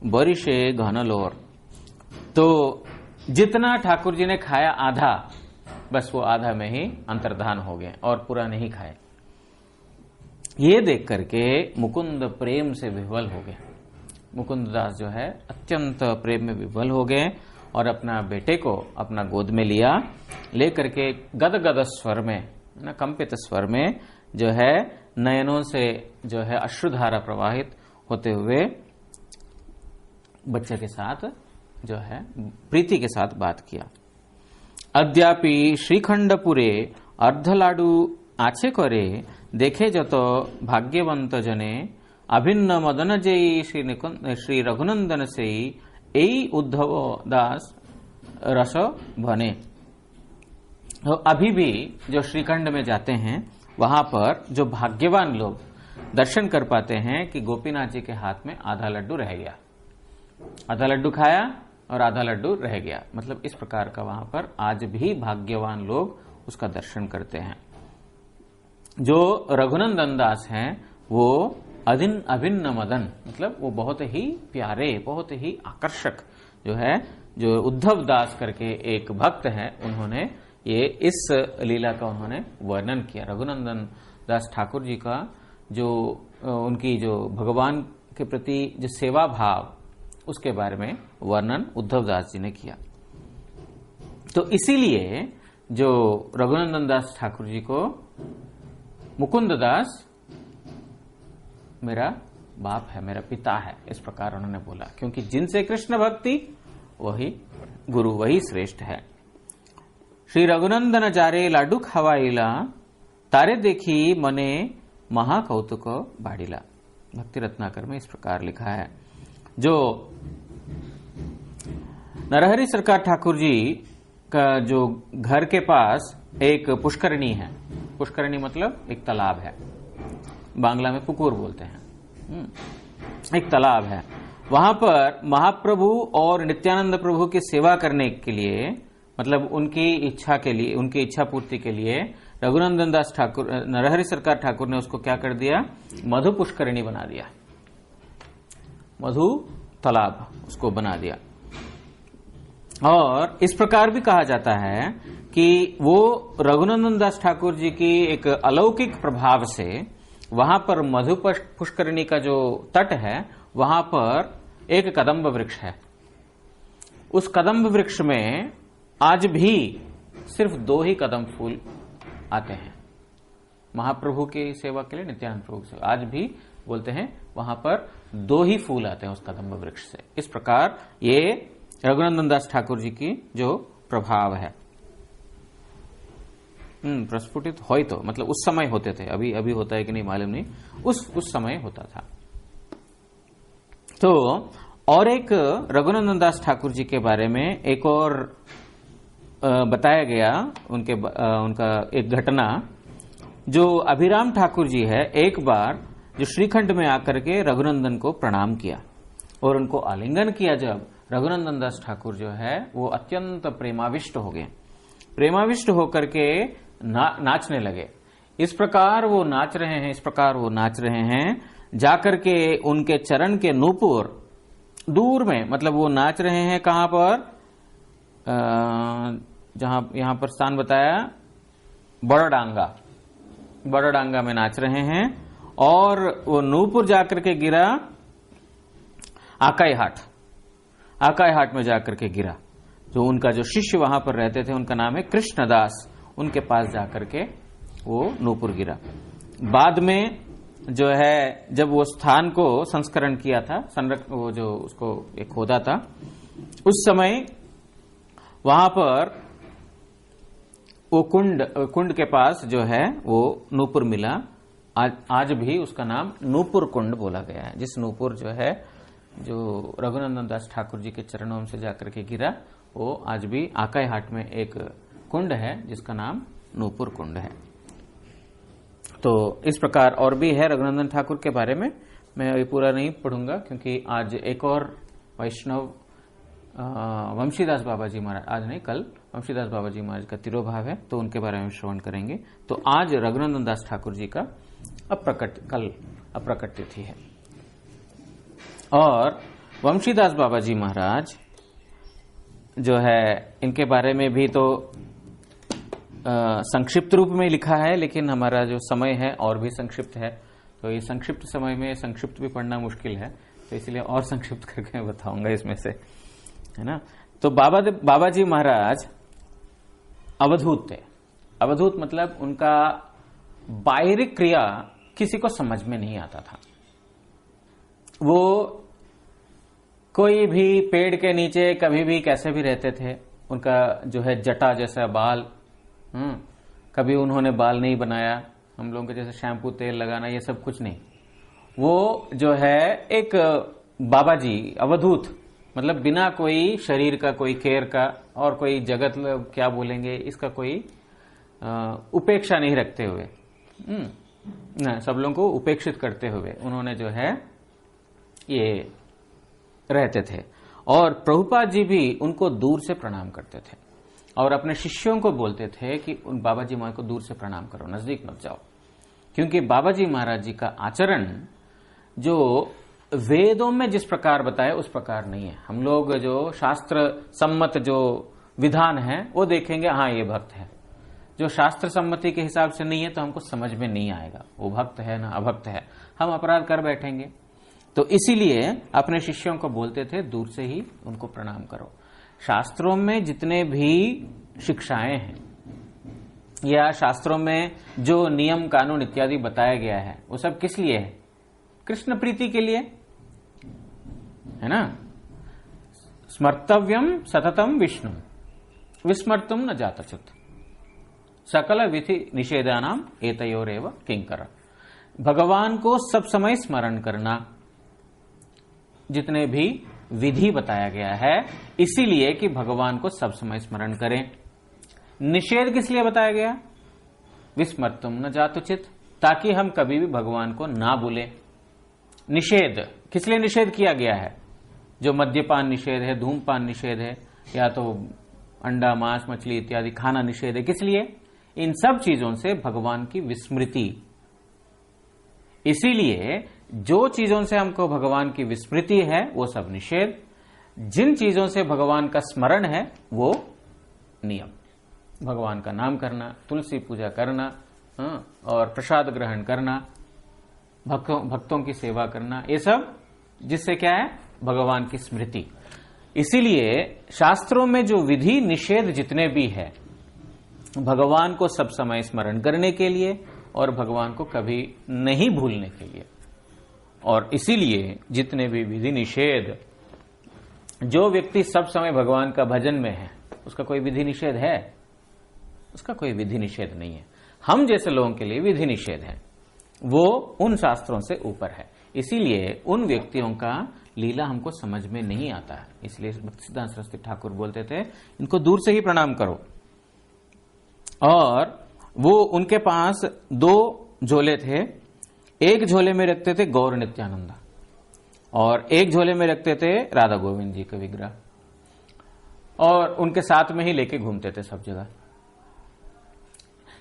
बरिशे घनलोर। तो जितना ठाकुर जी ने खाया आधा, बस वो आधा में ही अंतर्धान हो गए और पूरा नहीं खाए। ये देख करके मुकुंद प्रेम से विह्वल हो गए। मुकुंद दास जो है अत्यंत प्रेम में विह्वल हो गए और अपना बेटे को अपना गोद में लिया, लेकर के गदगद स्वर में, ना कंपित स्वर में जो है नयनों से जो है अश्रुधारा प्रवाहित होते हुए बच्चे के साथ जो है प्रीति के साथ बात किया। अद्यापि श्रीखंडपुरे अर्धलाडू आछे करे, देखे जत भाग्यवंत जने, अभिन्न मदन जयी श्री रघुनंदन से यही उद्धव दास रस बने। तो अभी भी जो श्रीखंड में जाते हैं वहां पर जो भाग्यवान लोग दर्शन कर पाते हैं कि गोपीनाथ जी के हाथ में आधा लड्डू रह गया, आधा लड्डू खाया और आधा लड्डू रह गया, मतलब इस प्रकार का वहां पर आज भी भाग्यवान लोग उसका दर्शन करते हैं। जो रघुनंदन दास हैं वो अभिन्न मदन, मतलब वो बहुत ही प्यारे, बहुत ही आकर्षक जो है, जो उद्धव दास करके एक भक्त है, उन्होंने ये इस लीला का उन्होंने वर्णन किया। रघुनंदन दास ठाकुर जी का जो उनकी जो भगवान के प्रति जो सेवा भाव, उसके बारे में वर्णन उद्धव दास जी ने किया। तो इसीलिए जो रघुनंदन दास ठाकुर जी को मुकुंद दास मेरा बाप है, मेरा पिता है, इस प्रकार उन्होंने बोला, क्योंकि जिनसे कृष्ण भक्ति वही गुरु, वही श्रेष्ठ है। श्री रघुनंदन जारे लाडू खवाईला, तारे देखी मने महाकौतुक बाड़ीला। भक्ति रत्नाकर में इस प्रकार लिखा है। जो नरहरि सरकार ठाकुर जी का जो घर के पास एक पुष्करणी है, पुष्करणी मतलब एक तालाब है, बांग्ला में पुकुर बोलते हैं, एक तालाब है। वहां पर महाप्रभु और नित्यानंद प्रभु की सेवा करने के लिए, मतलब उनकी इच्छा के लिए, उनकी इच्छा पूर्ति के लिए रघुनंदन दास ठाकुर, नरहरि सरकार ठाकुर ने उसको क्या कर दिया, मधु पुष्करणी बना दिया, मधु तालाब उसको बना दिया। और इस प्रकार भी कहा जाता है कि वो रघुनंदन दास ठाकुर जी की एक अलौकिक प्रभाव से वहां पर मधु पुष्करणी का जो तट है, वहां पर एक कदम्ब वृक्ष है। उस कदम्ब वृक्ष में आज भी सिर्फ 2 ही कदम फूल आते हैं। महाप्रभु की सेवा के लिए, नित्यानंद प्रभु की सेवा, आज भी बोलते हैं वहां पर 2 ही फूल आते हैं उस कदम्ब वृक्ष से। इस प्रकार ये रघुनंदन दास ठाकुर जी की जो प्रभाव है, प्रस्फुटित हो तो, मतलब उस समय होते थे, अभी अभी होता है कि नहीं मालूम नहीं, उस समय होता था। तो और एक रघुनंदन दास ठाकुर जी के बारे में एक और बताया गया, उनका एक घटना। जो अभिराम ठाकुर जी है, एक बार जो श्रीखंड में आकर के रघुनंदन को प्रणाम किया और उनको आलिंगन किया, जब रघुनंदन दास ठाकुर जो है वो अत्यंत प्रेमाविष्ट हो गए, प्रेमाविष्ट होकर के नाचने लगे। इस प्रकार वो नाच रहे हैं, इस प्रकार वो नाच रहे हैं, जाकर के उनके चरण के नूपुर दूर में, मतलब वो नाच रहे हैं कहां पर, जहां यहां पर स्थान बताया बड़डांगा में नाच रहे हैं, और वो नूपुर जाकर के गिरा आकाई हाट में जाकर के गिरा। जो उनका जो शिष्य वहां पर रहते थे, उनका नाम है कृष्णदास, उनके पास जाकर के वो नूपुर गिरा। बाद में जो है जब वो स्थान को संस्करण किया था, वो जो उसको एक खोदा था, उस समय वहां पर वो कुंड के पास जो है वो नूपुर मिला। आज भी उसका नाम नूपुर कुंड बोला गया है। जिस नूपुर जो है, जो रघुनंदन दास ठाकुर जी के चरणों से जाकर के गिरा, वो आज भी आकाई हाट में एक कुंड है जिसका नाम नूपुर कुंड है। तो इस प्रकार और भी है रघुनंदन ठाकुर के बारे में, मैं अभी पूरा नहीं पढ़ूंगा क्योंकि आज एक और वैष्णव वंशीदास बाबा जी महाराज, आज नहीं कल वंशीदास बाबा जी महाराज का तिरोभाव है, तो उनके बारे में श्रवण करेंगे। तो आज रघुनंदन दास ठाकुर जी का कल अप्रकट तिथि है। और वंशीदास बाबा जी महाराज जो है, इनके बारे में भी तो संक्षिप्त रूप में लिखा है, लेकिन हमारा जो समय है और भी संक्षिप्त है, तो ये संक्षिप्त समय में संक्षिप्त भी पढ़ना मुश्किल है, तो इसलिए और संक्षिप्त करके मैं बताऊंगा इसमें से, है ना। तो बाबा जी महाराज अवधूत थे। अवधूत मतलब उनका बाहरिक क्रिया किसी को समझ में नहीं आता था। वो कोई भी पेड़ के नीचे कभी भी कैसे भी रहते थे। उनका जो है जटा जैसा बाल, कभी उन्होंने बाल नहीं बनाया, हम लोगों के जैसे शैम्पू तेल लगाना ये सब कुछ नहीं। वो जो है एक बाबा जी अवधूत, मतलब बिना कोई शरीर का, कोई केयर का और कोई जगत क्या बोलेंगे इसका कोई उपेक्षा नहीं रखते हुए, ना सब लोगों को उपेक्षित करते हुए उन्होंने जो है ये रहते थे। और प्रभुपाद जी भी उनको दूर से प्रणाम करते थे और अपने शिष्यों को बोलते थे कि उन बाबा जी महाराज को दूर से प्रणाम करो, नजदीक मत जाओ, क्योंकि बाबा जी महाराज जी का आचरण जो वेदों में जिस प्रकार बताया उस प्रकार नहीं है। हम लोग जो शास्त्र सम्मत जो विधान है वो देखेंगे, हाँ ये भक्त है। जो शास्त्र सम्मति के हिसाब से नहीं है तो हमको समझ में नहीं आएगा वो भक्त है ना अभक्त है, हम अपराध कर बैठेंगे। तो इसीलिए अपने शिष्यों को बोलते थे दूर से ही उनको प्रणाम करो। शास्त्रों में जितने भी शिक्षाएं हैं या शास्त्रों में जो नियम कानून इत्यादि बताया गया है वो सब किस लिए है? कृष्ण प्रीति के लिए, है ना। स्मर्तव्यम सततम विष्णु विस्मर्तुम न जातच्युत सकल विधि निषेधानाम एतयोरेव किंकर। भगवान को सब समय स्मरण करना, जितने भी विधि बताया गया है इसीलिए कि भगवान को सब समय स्मरण करें। निषेध किस लिए बताया गया? विस्मर्तुम न जातुचित, ताकि हम कभी भी भगवान को ना भूलें। निषेध किस लिए निषेध किया गया है? जो मद्यपान निषेध है, धूमपान निषेध है, या तो अंडा मांस मछली इत्यादि खाना निषेध है, किस लिए? इन सब चीजों से भगवान की विस्मृति। इसीलिए जो चीजों से हमको भगवान की विस्मृति है वो सब निषेध, जिन चीजों से भगवान का स्मरण है वो नियम। भगवान का नाम करना, तुलसी पूजा करना, और प्रसाद ग्रहण करना, भक्तों की सेवा करना, ये सब जिससे क्या है? भगवान की स्मृति। इसीलिए शास्त्रों में जो विधि निषेध जितने भी है भगवान को सब समय स्मरण करने के लिए और भगवान को कभी नहीं भूलने के लिए। और इसीलिए जितने भी विधि निषेध, जो व्यक्ति सब समय भगवान का भजन में है उसका कोई विधि निषेध है? उसका कोई विधि निषेध नहीं है। हम जैसे लोगों के लिए विधि निषेध है, वो उन शास्त्रों से ऊपर है। इसीलिए उन व्यक्तियों का लीला हमको समझ में नहीं आता है। इसलिए भक्तिसिद्धांत सरस्वती ठाकुर बोलते थे इनको दूर से ही प्रणाम करो। और वो उनके पास दो झोले थे, एक झोले में रखते थे गौर नित्यानंद और एक झोले में रखते थे राधा गोविंद जी का विग्रह, और उनके साथ में ही लेके घूमते थे सब जगह।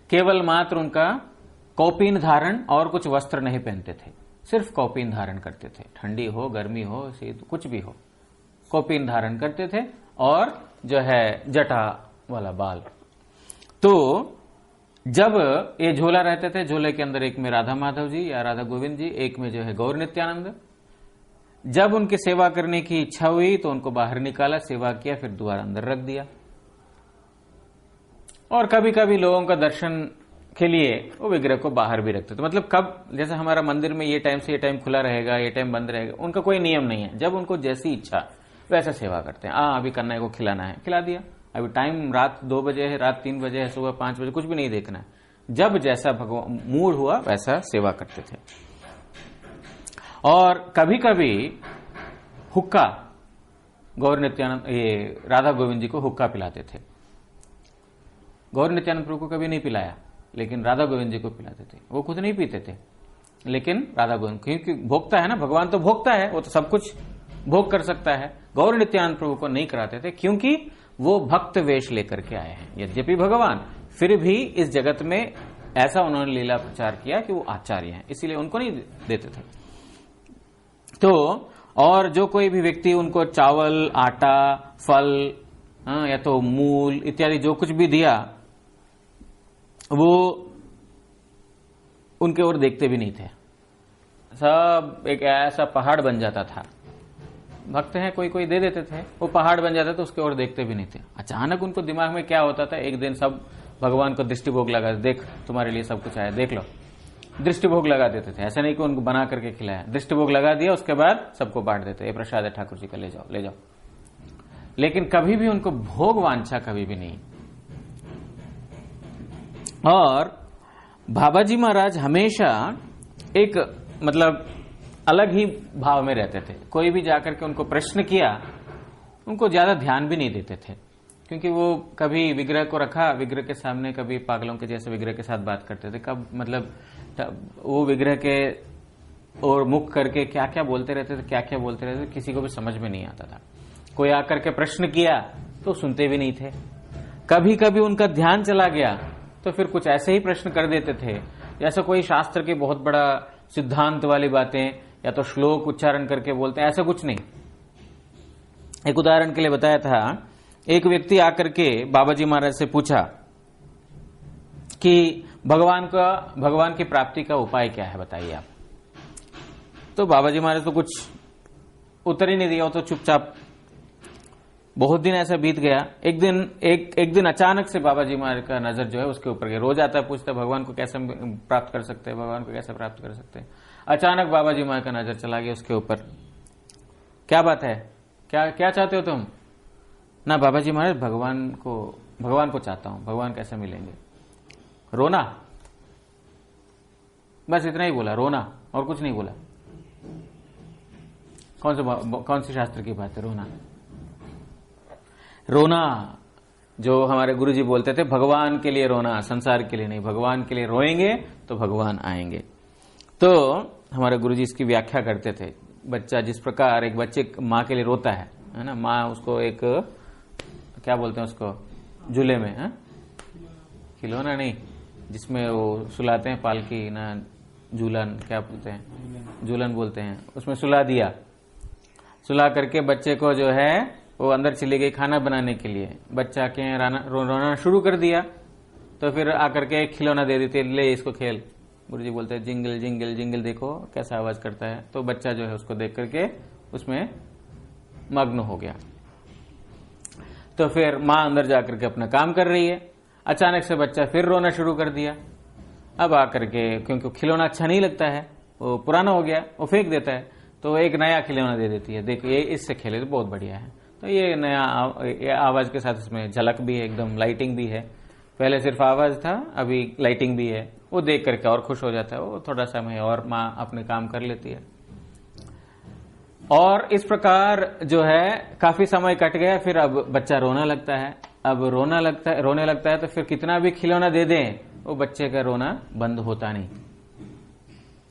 केवल मात्र उनका कौपीन धारण और कुछ वस्त्र नहीं पहनते थे, सिर्फ कौपीन धारण करते थे। ठंडी हो गर्मी हो शीत कुछ भी हो, कौपीन धारण करते थे और जो है जटा वाला बाल। तो जब ये झोला रहते थे, झोले के अंदर एक में राधा माधव जी या राधा गोविंद जी, एक में जो है गौर नित्यानंद। जब उनकी सेवा करने की इच्छा हुई तो उनको बाहर निकाला, सेवा किया, फिर दोबारा अंदर रख दिया। और कभी कभी लोगों का दर्शन के लिए वो विग्रह को बाहर भी रखते थे। मतलब कब, जैसे हमारा मंदिर में ये टाइम से ये टाइम खुला रहेगा, ये टाइम बंद रहेगा, उनका कोई नियम नहीं है। जब उनको जैसी इच्छा वैसा सेवा करते हैं। अभी कन्हैया को खिलाना है, खिला दिया। अभी टाइम रात 2 बजे है, रात 3 बजे है, सुबह 5 बजे, कुछ भी नहीं देखना है। जब जैसा भगवान मूड हुआ वैसा सेवा करते थे। और कभी कभी हुक्का, गौर नित्यानंद ये राधा गोविंद जी को हुक्का पिलाते थे। गौर नित्यानंद प्रभु को कभी नहीं पिलाया, लेकिन राधा गोविंद जी को पिलाते थे। वो खुद नहीं पीते थे, लेकिन राधा गोविंद, क्योंकि भोक्ता है ना, भगवान तो भोक्ता है, वो तो सब कुछ भोग कर सकता है। गौर नित्यानंद प्रभु को नहीं कराते थे, क्योंकि वो भक्त वेश लेकर के आए हैं। यद्यपि भगवान, फिर भी इस जगत में ऐसा उन्होंने लीला प्रचार किया कि वो आचार्य हैं, इसीलिए उनको नहीं देते थे। तो और जो कोई भी व्यक्ति उनको चावल, आटा, फल या तो मूल इत्यादि जो कुछ भी दिया, वो उनके ओर देखते भी नहीं थे। सब एक ऐसा पहाड़ बन जाता था। भक्त हैं कोई कोई दे देते थे, वो पहाड़ बन जाता तो उसके ओर देखते भी नहीं थे। अचानक उनको दिमाग में क्या होता था, एक दिन सब भगवान को दृष्टिभोग लगा, देख तुम्हारे लिए सब कुछ आया, देख लो। दृष्टिभोग लगा देते थे, ऐसा नहीं कि उनको बना करके खिलाया, दृष्टिभोग लगा दिया, उसके बाद सबको बांट देते, ये प्रसाद है ठाकुर जी का, ले जाओ ले जाओ। लेकिन कभी भी उनको भोग वांछा कभी भी नहीं। और बाबाजी महाराज हमेशा एक मतलब अलग ही भाव में रहते थे। कोई भी जाकर के उनको प्रश्न किया, उनको ज्यादा ध्यान भी नहीं देते थे, क्योंकि वो कभी विग्रह को रखा, विग्रह के सामने कभी पागलों के जैसे विग्रह के साथ बात करते थे। कब मतलब वो विग्रह के और मुख करके क्या क्या बोलते रहते थे, क्या क्या बोलते रहते थे, किसी को भी समझ में नहीं आता था। कोई आकर के प्रश्न किया तो सुनते भी नहीं थे। कभी कभी उनका ध्यान चला गया तो फिर कुछ ऐसे ही प्रश्न कर देते थे, जैसे कोई शास्त्र के बहुत बड़ा सिद्धांत वाली बातें या तो श्लोक उच्चारण करके बोलते हैं, ऐसा कुछ नहीं। एक उदाहरण के लिए बताया था, एक व्यक्ति आकर के बाबाजी महाराज से पूछा कि भगवान की प्राप्ति का उपाय क्या है, बताइए आप। तो बाबाजी महाराज तो कुछ उत्तर ही नहीं दिया, वो तो चुपचाप। बहुत दिन ऐसा बीत गया। एक दिन अचानक से बाबाजी महाराज का नजर जो है उसके ऊपर गया। रोज आता है, पूछता है भगवान को कैसे प्राप्त कर सकते हैं, भगवान को कैसे प्राप्त कर सकते हैं। अचानक बाबाजी महाराज का नजर चला गया उसके ऊपर। क्या बात है, क्या क्या चाहते हो तुम? ना बाबाजी महाराज, भगवान को चाहता हूं, भगवान कैसे मिलेंगे? रोना, बस इतना ही बोला, रोना, और कुछ नहीं बोला। कौन सी शास्त्र की बात है, रोना? रोना जो हमारे गुरुजी बोलते थे, भगवान के लिए रोना, संसार के लिए नहीं। भगवान के लिए रोएंगे तो भगवान आएंगे। तो हमारे गुरुजी इसकी व्याख्या करते थे। बच्चा जिस प्रकार एक बच्चे माँ के लिए रोता है ना, माँ उसको एक क्या बोलते हैं उसको, झूले में, खिलौना नहीं, जिसमें वो सुलाते हैं, पालकी ना, झूलन क्या बोलते हैं, झूलन बोलते हैं, उसमें सुला दिया। सुला करके बच्चे को जो है वो अंदर चली गई खाना बनाने के लिए। बच्चा के रोना शुरू कर दिया, तो फिर आकर के खिलौना दे देते, ले इसको खेल। गुरुजी बोलते हैं जिंगल जिंगल जिंगल, देखो कैसा आवाज करता है। तो बच्चा जो है उसको देख करके उसमें मग्न हो गया। तो फिर माँ अंदर जाकर के अपना काम कर रही है। अचानक से बच्चा फिर रोना शुरू कर दिया। अब आकर के, क्योंकि खिलौना अच्छा नहीं लगता है, वो पुराना हो गया, वो फेंक देता है, तो एक नया खिलौना दे देती है, देखो ये इससे खेले तो बहुत बढ़िया है। तो ये नया आवाज के साथ इसमें झलक भी है, एकदम लाइटिंग भी है। पहले सिर्फ आवाज था, अभी लाइटिंग भी है। वो देख करके और खुश हो जाता है, वो थोड़ा समय और माँ अपने काम कर लेती है। और इस प्रकार जो है काफी समय कट गया। फिर अब बच्चा रोना लगता है। अब रोने लगता है तो फिर कितना भी खिलौना दे दें, वो बच्चे का रोना बंद होता नहीं।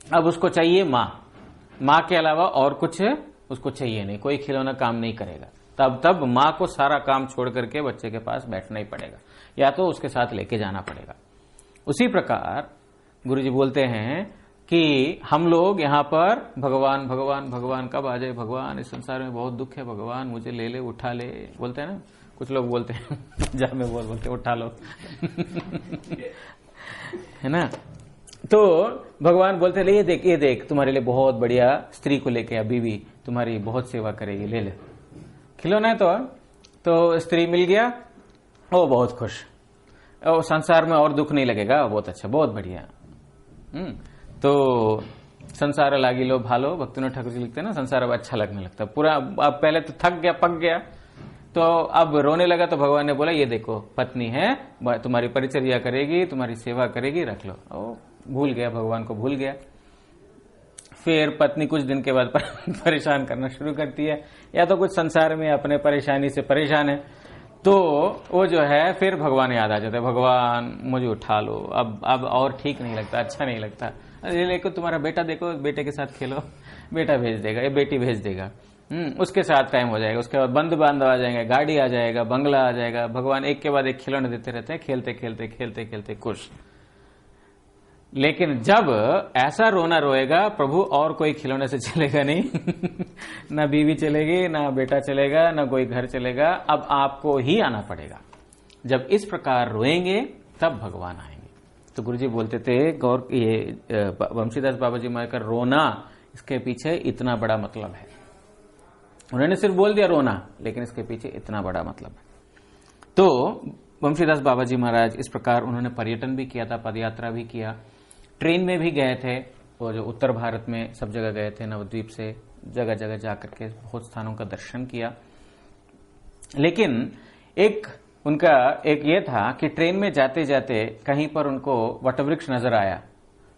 अब उसको चाहिए माँ के अलावा और कुछ उसको चाहिए नहीं, कोई खिलौना काम नहीं करेगा। तब माँ को सारा काम छोड़ करके बच्चे के पास बैठना ही पड़ेगा, या तो उसके साथ लेके जाना पड़ेगा। उसी प्रकार गुरुजी बोलते हैं कि हम लोग यहाँ पर भगवान भगवान भगवान कब आ जाए, भगवान इस संसार में बहुत दुख है, भगवान मुझे ले ले, उठा ले, बोलते हैं ना, कुछ लोग बोलते हैं पंजाब में बोलते उठा लो है ना। तो भगवान बोलते ले, ये देख तुम्हारे लिए बहुत बढ़िया स्त्री को लेके आ, बीवी तुम्हारी बहुत सेवा करेगी, ले ले। खिलौना है तो स्त्री मिल गया, वो बहुत खुश, और संसार में और दुख नहीं लगेगा, बहुत अच्छा, बहुत बढ़िया। तो संसार लागी लो भालो, भक्तिविनोद ठाकुर जी लिखते हैं ना, संसार अब अच्छा लगने लगता पूरा। अब पहले तो थक गया, पक गया, तो अब रोने लगा। तो भगवान ने बोला ये देखो पत्नी है, तुम्हारी परिचर्या करेगी, तुम्हारी सेवा करेगी, रख लो। वो भूल गया, भगवान को भूल गया। फिर पत्नी कुछ दिन के बाद परेशान करना शुरू करती है, या तो कुछ संसार में अपने परेशानी से परेशान है, तो वो जो है फिर भगवान याद आ जाता है, भगवान मुझे उठा लो, अब और ठीक नहीं लगता, अच्छा नहीं लगता। अरे देखो तुम्हारा बेटा, देखो बेटे के साथ खेलो, बेटा भेज देगा, ये बेटी भेज देगा। उसके साथ टाइम हो जाएगा, उसके बाद बंद बांध आ जाएंगे, गाड़ी आ जाएगा, बंगला आ जाएगा, भगवान एक के बाद एक खिलौने देते रहते हैं, खेलते खेलते खेलते खेलते खुश। लेकिन जब ऐसा रोना रोएगा प्रभु, और कोई खिलौने से चलेगा नहीं ना बीवी चलेगी, ना बेटा चलेगा, ना कोई घर चलेगा, अब आपको ही आना पड़ेगा। जब इस प्रकार रोएंगे तब भगवान आएंगे। तो गुरुजी बोलते थे गौर, ये वंशीदास बाबा जी महाराज का रोना, इसके पीछे इतना बड़ा मतलब है। उन्होंने सिर्फ बोल दिया रोना, लेकिन इसके पीछे इतना बड़ा मतलब है। तो वंशीदास बाबा जी महाराज इस प्रकार उन्होंने पर्यटन भी किया था, पदयात्रा भी किया, ट्रेन में भी गए थे, और जो उत्तर भारत में सब जगह गए थे, नवद्वीप से जगह जगह जाकर के बहुत स्थानों का दर्शन किया। लेकिन एक उनका एक ये था कि ट्रेन में जाते जाते कहीं पर उनको वटवृक्ष नजर आया,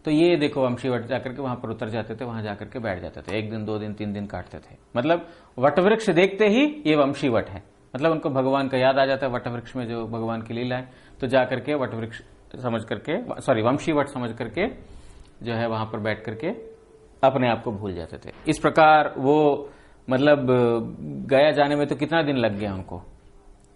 तो ये देखो वंशी वट, जाकर के वहां पर उतर जाते थे, वहां जाकर के बैठ जाते थे, 1 दिन 2 दिन 3 दिन काटते थे। मतलब वटवृक्ष देखते ही ये वंशी वट है, मतलब उनको भगवान का याद आ जाता है, वटवृक्ष में जो भगवान की लीला है। तो जाकर के वटवृक्ष समझ करके, सॉरी वंशी वट समझ करके जो है वहां पर बैठ करके अपने आप को भूल जाते थे। इस प्रकार वो मतलब गया जाने में तो कितना दिन लग गया उनको,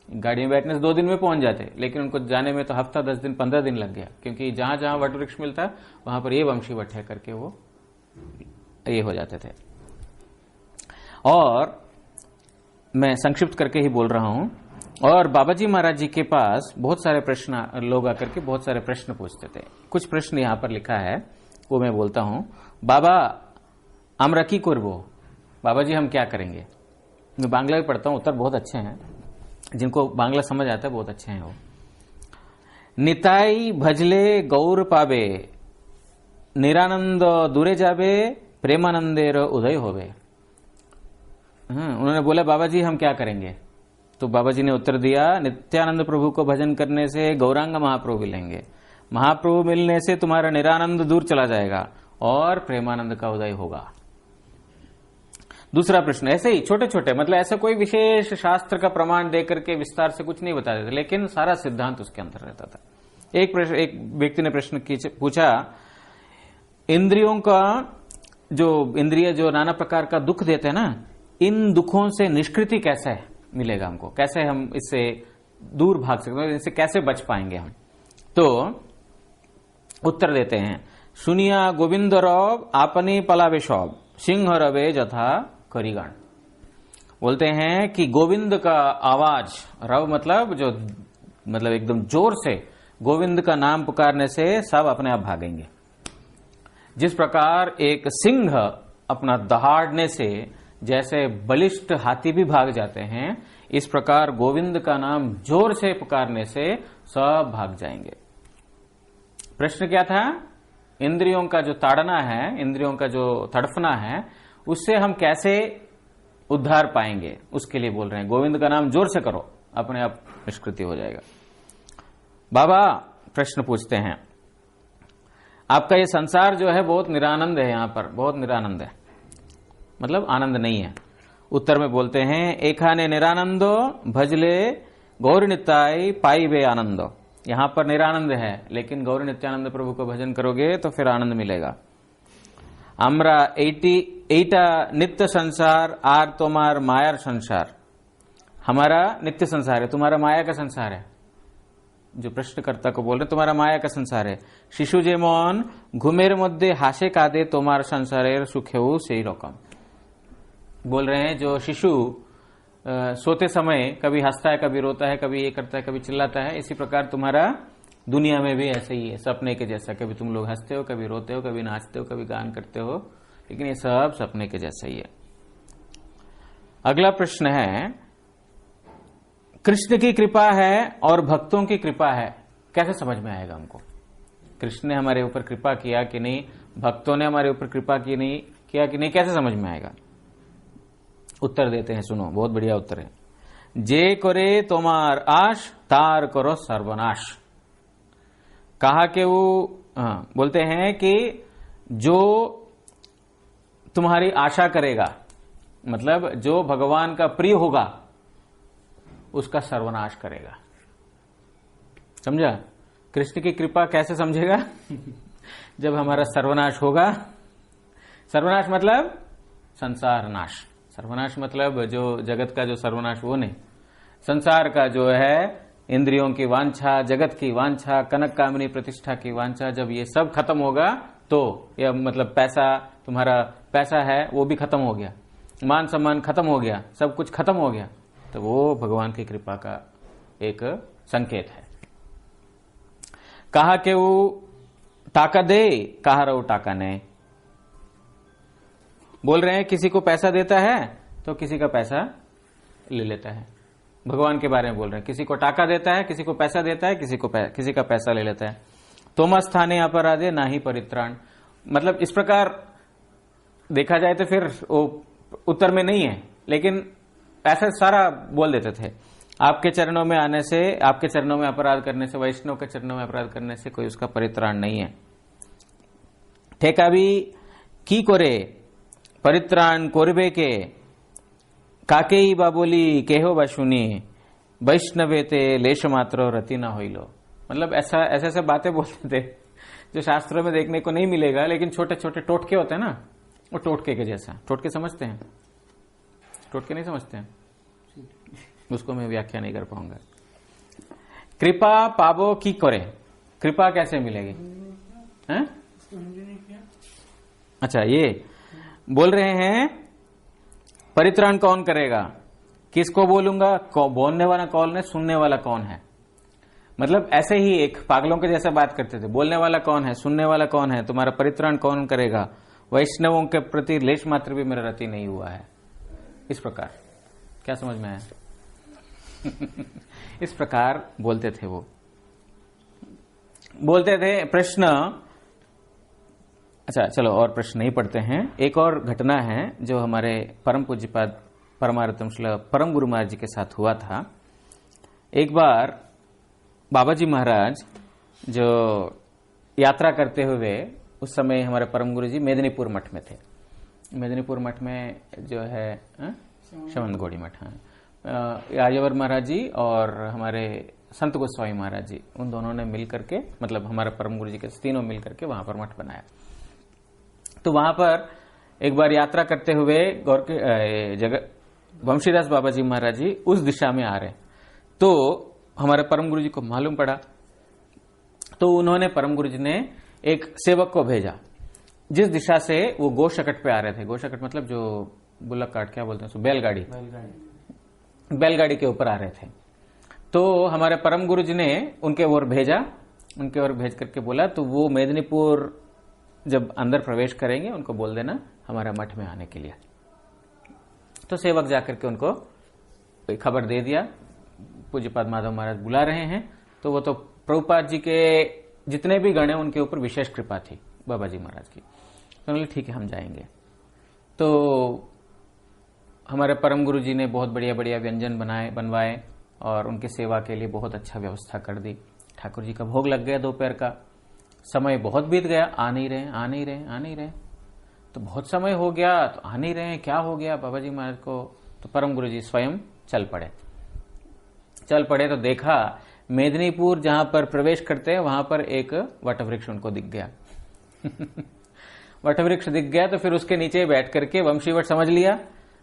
गाड़ी में बैठने से 2 दिन में पहुंच जाते, लेकिन उनको जाने में तो हफ्ता 10 दिन 15 दिन लग गया, क्योंकि जहां जहां वट वृक्ष मिलता वहां पर ये वंशी वट है करके वो ये हो जाते थे। और मैं संक्षिप्त करके ही बोल रहा हूं। और बाबा जी महाराज जी के पास बहुत सारे प्रश्न, लोग आकर के बहुत सारे प्रश्न पूछते थे। कुछ प्रश्न यहां पर लिखा है, वो मैं बोलता हूं। बाबा আমরা কি করব, बाबा जी हम क्या करेंगे। मैं बांग्ला में पढ़ता हूं, उत्तर बहुत अच्छे हैं, जिनको बांग्ला समझ आता है बहुत अच्छे हैं वो। निताई भजले गौर पावे, निरानंद दूरे जावे, प्रेमानंदेर उदय होवे। उन्होंने बोला बाबा जी हम क्या करेंगे, तो बाबा जी ने उत्तर दिया, नित्यानंद प्रभु को भजन करने से गौरांग महाप्रभु मिलेंगे, महाप्रभु मिलने से तुम्हारा निरानंद दूर चला जाएगा और प्रेमानंद का उदय होगा। दूसरा प्रश्न, ऐसे ही छोटे छोटे, मतलब ऐसा कोई विशेष शास्त्र का प्रमाण देकर के विस्तार से कुछ नहीं बताते थे, लेकिन सारा सिद्धांत उसके अंदर रहता था। एक व्यक्ति ने प्रश्न पूछा, इंद्रियों का जो इंद्रिय जो नाना प्रकार का दुख देते हैं ना, इन दुखों से निष्कृति कैसे मिलेगा हमको, कैसे हम इससे दूर भाग सकते हैं, इससे कैसे बच पाएंगे हम। तो उत्तर देते हैं, सुनिया गोविंद रव आपनी पलावे शौब, सिंह रवे जथा करीगण। बोलते हैं कि गोविंद का आवाज, रव मतलब जो, मतलब एकदम जोर से गोविंद का नाम पुकारने से सब अपने आप भागेंगे। जिस प्रकार एक सिंह अपना दहाड़ने से जैसे बलिष्ठ हाथी भी भाग जाते हैं, इस प्रकार गोविंद का नाम जोर से पुकारने से सब भाग जाएंगे। प्रश्न क्या था, इंद्रियों का जो ताड़ना है, इंद्रियों का जो तड़फना है, उससे हम कैसे उद्धार पाएंगे, उसके लिए बोल रहे हैं गोविंद का नाम जोर से करो, अपने आप निष्कृति हो जाएगा। बाबा प्रश्न पूछते हैं, आपका ये संसार जो है बहुत निरानंद है, यहां पर बहुत निरानंद है, मतलब आनंद नहीं है। उत्तर में बोलते हैं, एखाने निरानंदो भजले गौर नित्याय पाई वे आनंदो। यहां पर निरानंद है, लेकिन गौर नित्यानंद प्रभु को भजन करोगे तो फिर आनंद मिलेगा। আমরা এইটা नित्य संसार आर तुम्हार मायार संसार, हमारा नित्य संसार है, तुम्हारा माया का संसार है। जो प्रश्नकर्ता को बोल रहे तुम्हारा माया का संसार है। शिशु जेमन घुमेर मध्य हासे कादे तुम्हार संसारेर सुखेऊ सेई रकम। बोल रहे हैं जो शिशु सोते समय कभी हंसता है, कभी रोता है, कभी ये करता है, कभी चिल्लाता है, इसी प्रकार तुम्हारा दुनिया में भी ऐसे ही है, सपने के जैसा। कभी तुम लोग हंसते हो, कभी रोते हो, कभी नाचते हो, कभी गान करते हो, लेकिन ये सब सपने के जैसा ही है। अगला प्रश्न है, कृष्ण की कृपा है और भक्तों की कृपा है, कैसे समझ में आएगा हमको। कृष्ण ने हमारे ऊपर कृपा किया कि नहीं, भक्तों ने हमारे ऊपर कृपा की नहीं किया कि नहीं, कैसे समझ में आएगा। उत्तर देते हैं, सुनो, बहुत बढ़िया उत्तर है। जे करे तुम्हार आश तार करो सर्वनाश। कहा कि वो बोलते हैं कि जो तुम्हारी आशा करेगा, मतलब जो भगवान का प्रिय होगा, उसका सर्वनाश करेगा। समझा। कृष्ण की कृपा कैसे समझेगा जब हमारा सर्वनाश होगा। सर्वनाश मतलब संसार नाश, सर्वनाश मतलब जो जगत का जो सर्वनाश वो नहीं, संसार का जो है इंद्रियों की वांछा, जगत की वांछा, कनक कामनी प्रतिष्ठा की वांछा, जब ये सब खत्म होगा तो यह मतलब पैसा, तुम्हारा पैसा है वो भी खत्म हो गया, मान सम्मान खत्म हो गया, सब कुछ खत्म हो गया, तो वो भगवान की कृपा का एक संकेत है। कहा के वो टाका दे, कहा रहो टाका ने। बोल रहे हैं किसी को पैसा देता है तो किसी का पैसा ले लेता है। भगवान के बारे में बोल रहे हैं, किसी को टाका देता है, किसी को पैसा देता है, किसी का पैसा ले लेता है। तोमस्थाने अपराधे ना ही परित्राण, मतलब इस प्रकार देखा जाए तो फिर वो उत्तर में नहीं है, लेकिन ऐसा सारा बोल देते थे। आपके चरणों में आने से, आपके चरणों में अपराध करने से, वैष्णव के चरणों में अपराध करने से कोई उसका परित्राण नहीं है। ठेका भी की करे परित्राण कोरबे के, काकेई बाबोली केहो बाशुनी, वैष्णवे ते लेश मात्र रति ना होइलो। मतलब ऐसा ऐसे बातें बोलते थे जो शास्त्रों में देखने को नहीं मिलेगा, लेकिन छोटे छोटे टोटके होते हैं ना, वो टोटके के जैसा। टोटके समझते हैं? टोटके नहीं समझते हैं, उसको मैं व्याख्या नहीं कर पाऊंगा। कृपा पावो की करे, कृपा कैसे मिलेगी? हैं? अच्छा, ये बोल रहे हैं परित्राण कौन करेगा, किसको बोलूंगा, बोलने वाला कौन है, सुनने वाला कौन है। मतलब ऐसे ही एक पागलों के जैसा बात करते थे, बोलने वाला कौन है, सुनने वाला कौन है, तुम्हारा परित्राण कौन करेगा, वैष्णवों के प्रति लेश मात्र भी मेरा रति नहीं हुआ है। इस प्रकार, क्या समझ में आया? इस प्रकार बोलते थे वो, बोलते थे। प्रश्न, अच्छा चलो और प्रश्न नहीं पढ़ते हैं। एक और घटना है जो हमारे परम पूज्यपाद परमारत्म श्री परम गुरु महाराज जी के साथ हुआ था। एक बार बाबा जी महाराज जो यात्रा करते हुए, उस समय हमारे परम गुरु जी मेदिनीपुर मठ में थे। मेदिनीपुर मठ में जो है शमंत गौड़ी मठ, आर्यवर महाराज जी और हमारे संत गोस्वामी महाराज जी, उन दोनों ने मिल करके, मतलब हमारे परम गुरु जी के तीनों मिल करके वहां पर मठ बनाया। तो वहां पर एक बार यात्रा करते हुए गौर के जगह वंशीदास बाबा जी महाराज जी उस दिशा में आ रहे, तो हमारे परम गुरु जी को मालूम पड़ा, तो उन्होंने, परम गुरु जी ने एक सेवक को भेजा जिस दिशा से वो गोशकट पे आ रहे थे। गोशकट मतलब जो बुल्लक कार्ट, क्या बोलते हैं, बैलगाड़ी के ऊपर आ रहे थे। तो हमारे परम गुरु जी ने उनके ओर भेजा, उनके ओर भेज करके बोला, तो वो मेदिनीपुर जब अंदर प्रवेश करेंगे उनको बोल देना हमारा मठ में आने के लिए। तो सेवक जाकर के उनको खबर दे दिया, पूज्यपाद माधव महाराज बुला रहे हैं। तो वो तो प्रभुपाद जी के जितने भी गण हैं उनके ऊपर विशेष कृपा थी बाबा जी महाराज की। तो बोले ठीक है हम जाएंगे। तो हमारे परम गुरु जी ने बहुत बढ़िया बढ़िया व्यंजन बनवाए और उनकी सेवा के लिए बहुत अच्छा व्यवस्था कर दी। ठाकुर जी का भोग लग गया दोपहर का, समय बहुत बीत गया, आ नहीं रहे। तो बहुत समय हो गया, तो आ नहीं रहे, क्या हो गया बाबा जी महाराज को? तो परम गुरु जी स्वयं चल पड़े तो देखा मेदिनीपुर जहां पर प्रवेश करते हैं वहां पर एक वटवृक्ष उनको दिख गया। वटवृक्ष दिख गया तो फिर उसके नीचे बैठ करके, वंशीवट समझ लिया,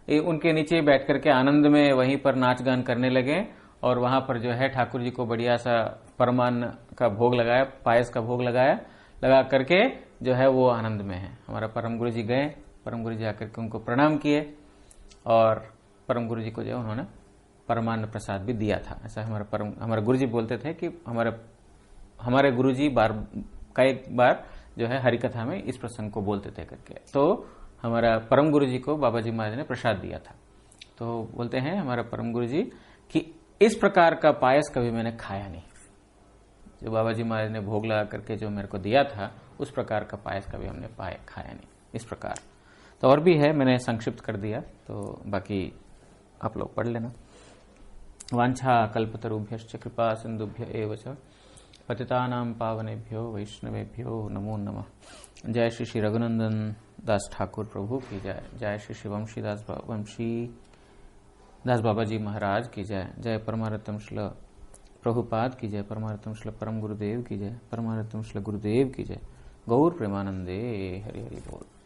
उनके नीचे बैठ करके आनंद में वहीं पर नाच गान करने लगे। और वहां पर जो है ठाकुर जी को बढ़िया सा परमान्न का भोग लगाया, पायस का भोग लगा करके जो है वो आनंद में है। हमारा परम गुरु जी गए, परम गुरु जी आकर के उनको प्रणाम किए और परम गुरु जी को जो उन्होंने परमान्न प्रसाद भी दिया था। ऐसा हमारे गुरु जी बोलते थे कि हमारे गुरु जी एक बार जो है हरिकथा में इस प्रसंग को बोलते थे करके। तो हमारा परम गुरु जी को बाबा जी महाराज ने प्रसाद दिया था। तो बोलते हैं हमारा परम गुरु जी कि इस प्रकार का पायस कभी मैंने खाया नहीं, जो बाबा जी महाराज ने भोग लगा करके जो मेरे को दिया था उस प्रकार का पायस कभी हमने खाया नहीं। इस प्रकार तो और भी है, मैंने संक्षिप्त कर दिया, तो बाकी आप लोग पढ़ लेना। वांछा कल्पतरुभ्यश्च कृपा सिंधुभ्य एव च पतितानां पावनेभ्यो वैष्णवेभ्यो नमो नमः। जय श्री श्री रघुनंदन दास ठाकुर प्रभु की जय। जय श्री श्री वंशीदास बाबा जी महाराज की जय। जय परमारत्म श्री प्रभुपाद की जय। परमारत्म श्री परम गुरुदेव की जय। परमारत्म श्री गुरुदेव की जय। गौर प्रेमानंदे हरि हरि बोल।